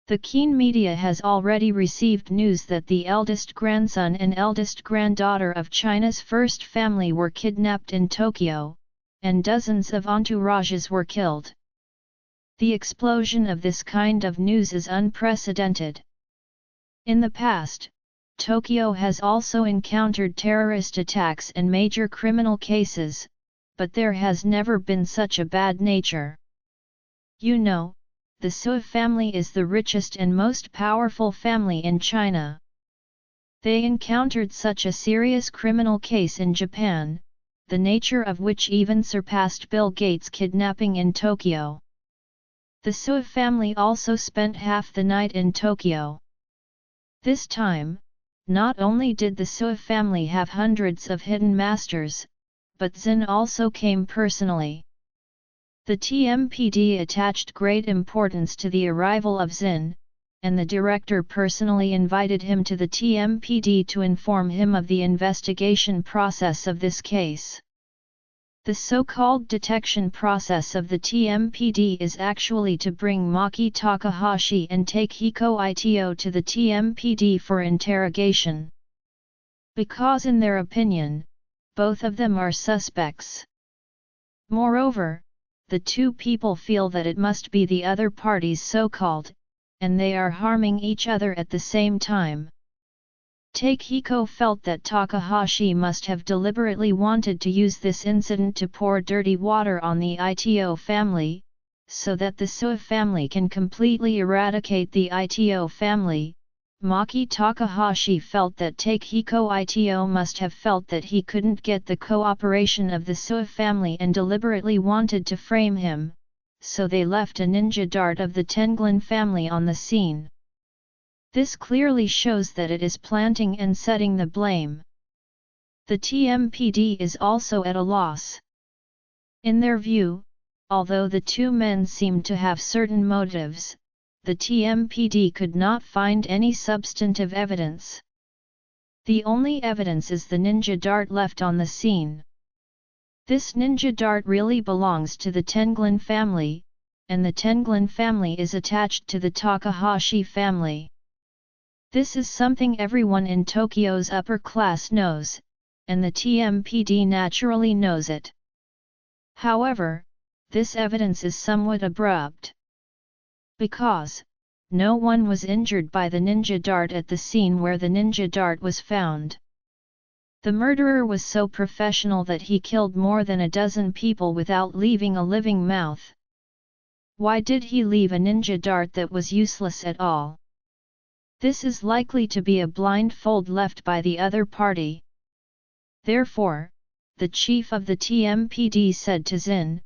The keen media has already received news that the eldest grandson and eldest granddaughter of China's first family were kidnapped in Tokyo, and dozens of entourages were killed. The explosion of this kind of news is unprecedented. In the past, Tokyo has also encountered terrorist attacks and major criminal cases, but there has never been such a bad nature. You know, the Sui family is the richest and most powerful family in China. They encountered such a serious criminal case in Japan, the nature of which even surpassed Bill Gates' kidnapping in Tokyo. The Sui family also spent half the night in Tokyo. This time, not only did the Sui family have hundreds of hidden masters, but Xin also came personally. The TMPD attached great importance to the arrival of Xin, and the director personally invited him to the TMPD to inform him of the investigation process of this case. The so-called detection process of the TMPD is actually to bring Maki Takahashi and Takehiko Ito to the TMPD for interrogation. Because in their opinion, both of them are suspects. Moreover, the two people feel that it must be the other party's so-called, and they are harming each other at the same time. Takehiko felt that Takahashi must have deliberately wanted to use this incident to pour dirty water on the Ito family, so that the Sui family can completely eradicate the Ito family. Maki Takahashi felt that Takehiko Ito must have felt that he couldn't get the cooperation of the Sui family and deliberately wanted to frame him, so they left a ninja dart of the Tenglin family on the scene. This clearly shows that it is planting and setting the blame. The TMPD is also at a loss. In their view, although the two men seemed to have certain motives, the TMPD could not find any substantive evidence. The only evidence is the ninja dart left on the scene. This ninja dart really belongs to the Tenglin family, and the Tenglin family is attached to the Takahashi family. This is something everyone in Tokyo's upper class knows, and the TMPD naturally knows it. However, this evidence is somewhat abrupt. Because no one was injured by the ninja dart at the scene where the ninja dart was found. The murderer was so professional that he killed more than a dozen people without leaving a living mouth. Why did he leave a ninja dart that was useless at all? This is likely to be a blindfold left by the other party. Therefore, the chief of the TMPD said to Xin,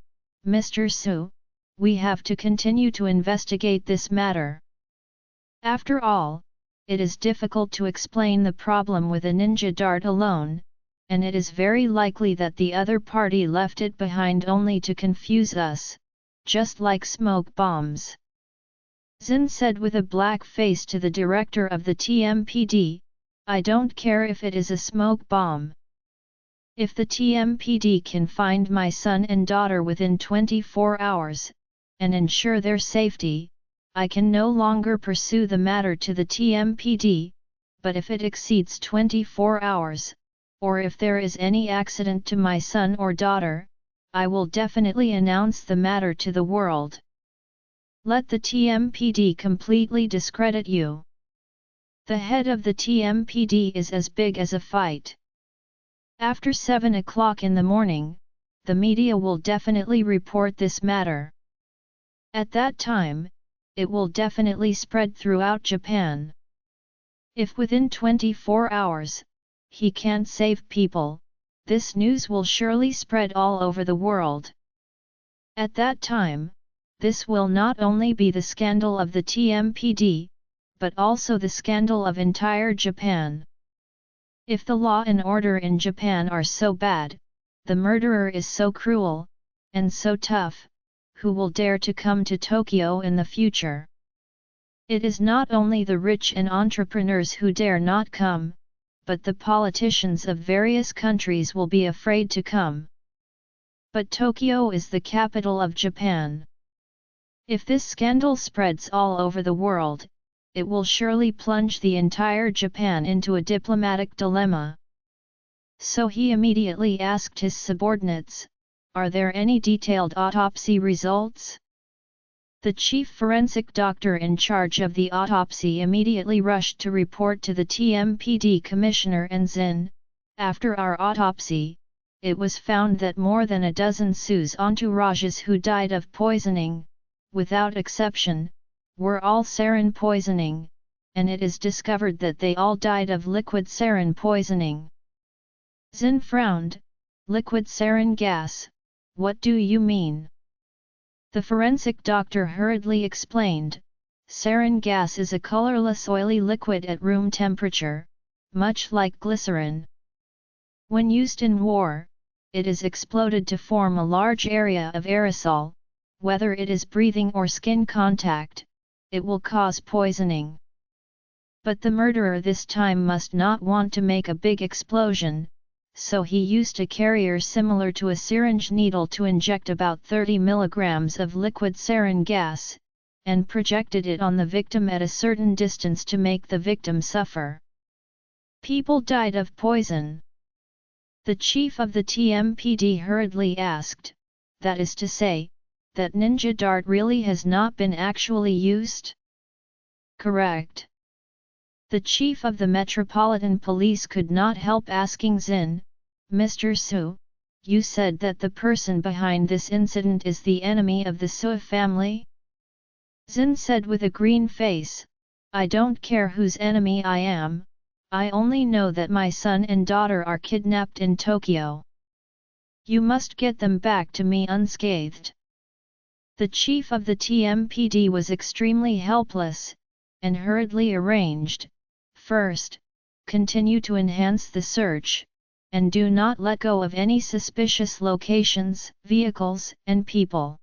"Mr. Su, we have to continue to investigate this matter. After all, it is difficult to explain the problem with a ninja dart alone, and it is very likely that the other party left it behind only to confuse us, just like smoke bombs." Xin said with a black face to the director of the TMPD, "I don't care if it is a smoke bomb. If the TMPD can find my son and daughter within 24 hours, and ensure their safety, I can no longer pursue the matter to the TMPD, but if it exceeds 24 hours, or if there is any accident to my son or daughter, I will definitely announce the matter to the world. Let the TMPD completely discredit you. The head of the TMPD is as big as a fight. After 7 o'clock in the morning, the media will definitely report this matter. At that time, it will definitely spread throughout Japan. If within 24 hours, he can't save people, this news will surely spread all over the world. At that time, this will not only be the scandal of the TMPD, but also the scandal of entire Japan. If the law and order in Japan are so bad, the murderer is so cruel, and so tough, who will dare to come to Tokyo in the future? It is not only the rich and entrepreneurs who dare not come, but the politicians of various countries will be afraid to come. But Tokyo is the capital of Japan. If this scandal spreads all over the world, it will surely plunge the entire Japan into a diplomatic dilemma. So he immediately asked his subordinates, "Are there any detailed autopsy results?" The chief forensic doctor in charge of the autopsy immediately rushed to report to the TMPD commissioner and Zin, "After our autopsy, it was found that more than a dozen Su's entourages who died of poisoning, without exception, were all sarin poisoning, and it is discovered that they all died of liquid sarin poisoning." Zin frowned. "Liquid sarin gas, what do you mean?" The forensic doctor hurriedly explained, "Sarin gas is a colorless oily liquid at room temperature, much like glycerin. When used in war, it is exploded to form a large area of aerosol. Whether it is breathing or skin contact, it will cause poisoning. But the murderer this time must not want to make a big explosion, so he used a carrier similar to a syringe needle to inject about 30 milligrams of liquid sarin gas, and projected it on the victim at a certain distance to make the victim suffer. People died of poison." The chief of the TMPD hurriedly asked, "That is to say, that ninja dart really has not been actually used?" "Correct." The chief of the Metropolitan Police could not help asking Zin, "Mr. Su, you said that the person behind this incident is the enemy of the Su family?" Zin said with a green face, "I don't care whose enemy I am, I only know that my son and daughter are kidnapped in Tokyo. You must get them back to me unscathed." The chief of the TMPD was extremely helpless, and hurriedly arranged, "First, continue to enhance the search, and do not let go of any suspicious locations, vehicles, and people.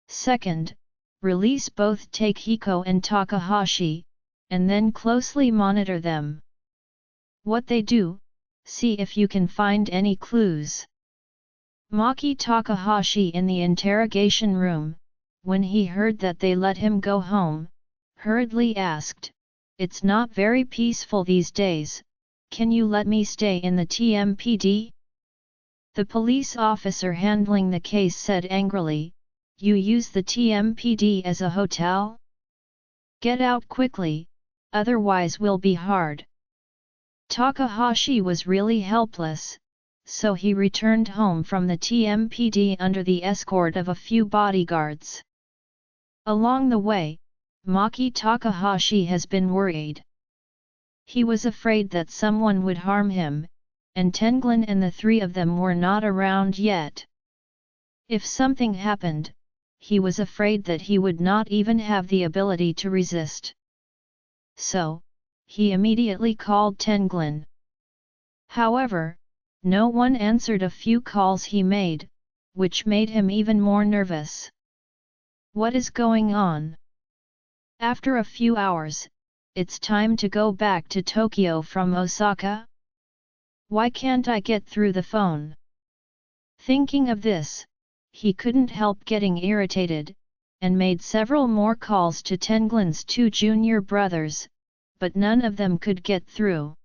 Second, release both Takehiko and Takahashi, and then closely monitor them. What they do, see if you can find any clues." Maki Takahashi in the interrogation room, when he heard that they let him go home, hurriedly asked, "It's not very peaceful these days, can you let me stay in the TMPD?" The police officer handling the case said angrily, "You use the TMPD as a hotel? Get out quickly, otherwise will be hard." Takahashi was really helpless, so he returned home from the TMPD under the escort of a few bodyguards. Along the way, Maki Takahashi has been worried. He was afraid that someone would harm him, and Tenglin and the three of them were not around yet. If something happened, he was afraid that he would not even have the ability to resist. So, he immediately called Tenglin. However, no one answered a few calls he made, which made him even more nervous. What is going on? After a few hours, it's time to go back to Tokyo from Osaka? Why can't I get through the phone? Thinking of this, he couldn't help getting irritated, and made several more calls to Tenglin's two junior brothers, but none of them could get through.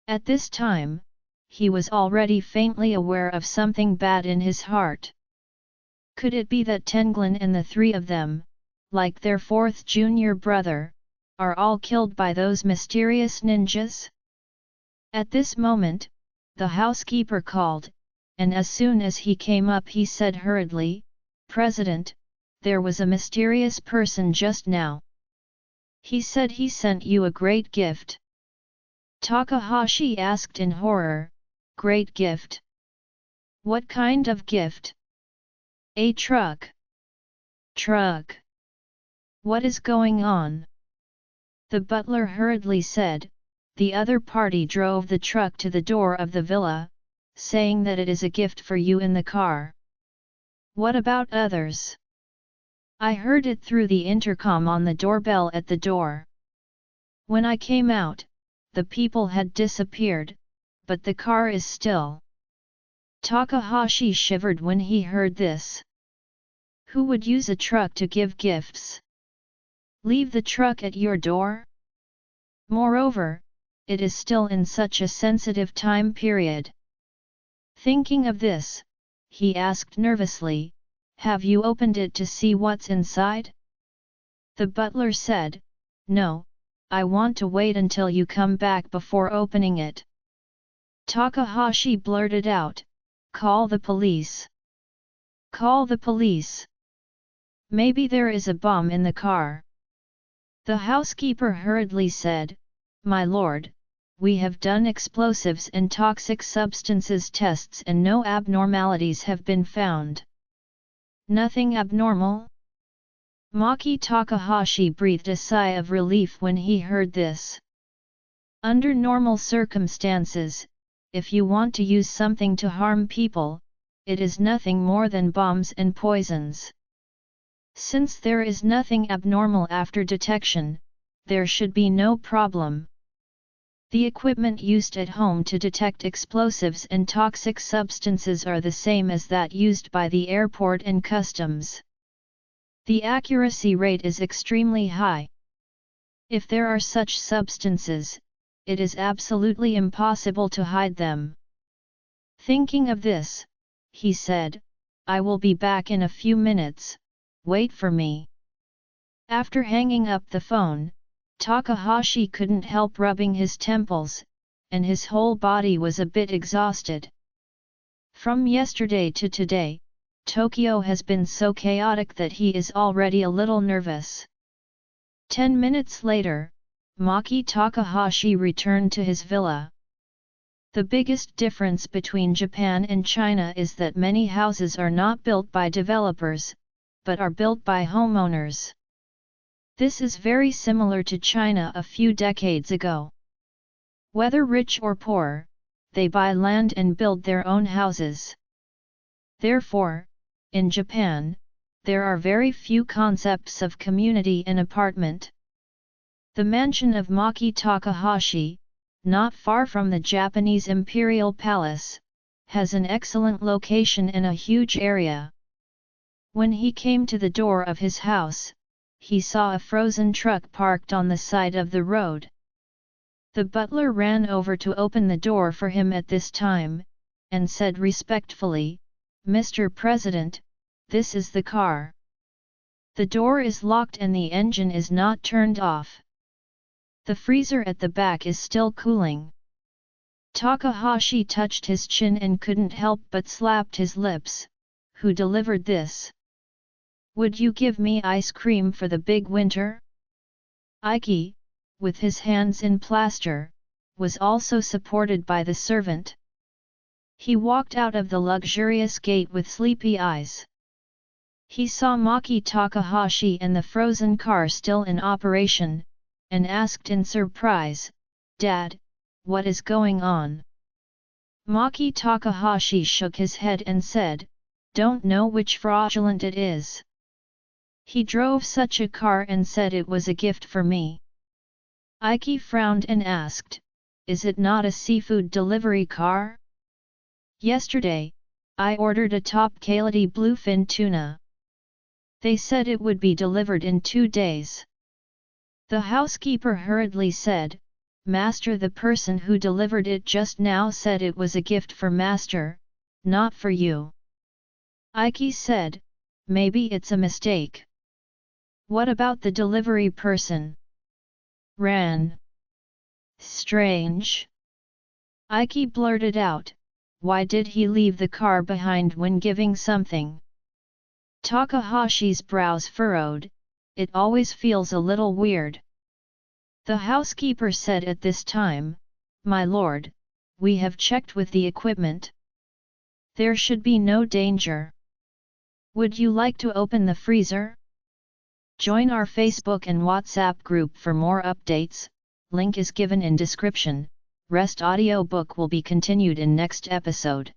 At this time, he was already faintly aware of something bad in his heart. Could it be that Tenglin and the three of them, like their fourth junior brother, are all killed by those mysterious ninjas? At this moment, the housekeeper called, and as soon as he came up he said hurriedly, "President, there was a mysterious person just now. He said he sent you a great gift." Takahashi asked in horror, "Great gift? What kind of gift?" "A truck." "Truck? What is going on?" The butler hurriedly said, "The other party drove the truck to the door of the villa, saying that it is a gift for you in the car." "What about others?" "I heard it through the intercom on the doorbell at the door. When I came out, the people had disappeared, but the car is still." Takahashi shivered when he heard this. Who would use a truck to give gifts? Leave the truck at your door? Moreover, it is still in such a sensitive time period. Thinking of this, he asked nervously, "Have you opened it to see what's inside?" The butler said, "No, I want to wait until you come back before opening it." Takahashi blurted out, "Call the police. Call the police. Maybe there is a bomb in the car." The housekeeper hurriedly said, "My lord, we have done explosives and toxic substances tests and no abnormalities have been found." "Nothing abnormal?" Maki Takahashi breathed a sigh of relief when he heard this. Under normal circumstances, if you want to use something to harm people, it is nothing more than bombs and poisons. Since there is nothing abnormal after detection, there should be no problem. The equipment used at home to detect explosives and toxic substances are the same as that used by the airport and customs. The accuracy rate is extremely high. If there are such substances, it is absolutely impossible to hide them." Thinking of this, he said, "I will be back in a few minutes, wait for me." After hanging up the phone, Takahashi couldn't help rubbing his temples, and his whole body was a bit exhausted. From yesterday to today, Tokyo has been so chaotic that he is already a little nervous. 10 minutes later, Maki Takahashi returned to his villa. The biggest difference between Japan and China is that many houses are not built by developers, but are built by homeowners. This is very similar to China a few decades ago. Whether rich or poor, they buy land and build their own houses. Therefore, in Japan, there are very few concepts of community and apartment. The mansion of Maki Takahashi, not far from the Japanese Imperial Palace, has an excellent location in a huge area. When he came to the door of his house, he saw a frozen truck parked on the side of the road. The butler ran over to open the door for him at this time, and said respectfully, "Mr. President, this is the car. The door is locked and the engine is not turned off. The freezer at the back is still cooling." Takahashi touched his chin and couldn't help but slapped his lips. "Who delivered this? Would you give me ice cream for the big winter?" Ike, with his hands in plaster, was also supported by the servant. He walked out of the luxurious gate with sleepy eyes. He saw Maki Takahashi and the frozen car still in operation, and asked in surprise, "Dad, what is going on?" Maki Takahashi shook his head and said, "Don't know which fraudulent it is. He drove such a car and said it was a gift for me." Ike frowned and asked, "Is it not a seafood delivery car? Yesterday, I ordered a top quality bluefin tuna. They said it would be delivered in 2 days." The housekeeper hurriedly said, "Master, the person who delivered it just now said it was a gift for Master, not for you." Ike said, "Maybe it's a mistake." "What about the delivery person?" "Ran." "Strange." Ike blurted out, "Why did he leave the car behind when giving something?" Takahashi's brows furrowed. "It always feels a little weird." The housekeeper said at this time, "My lord, we have checked with the equipment. There should be no danger. Would you like to open the freezer? Join our Facebook and WhatsApp group for more updates, link is given in description. Rest audiobook will be continued in next episode.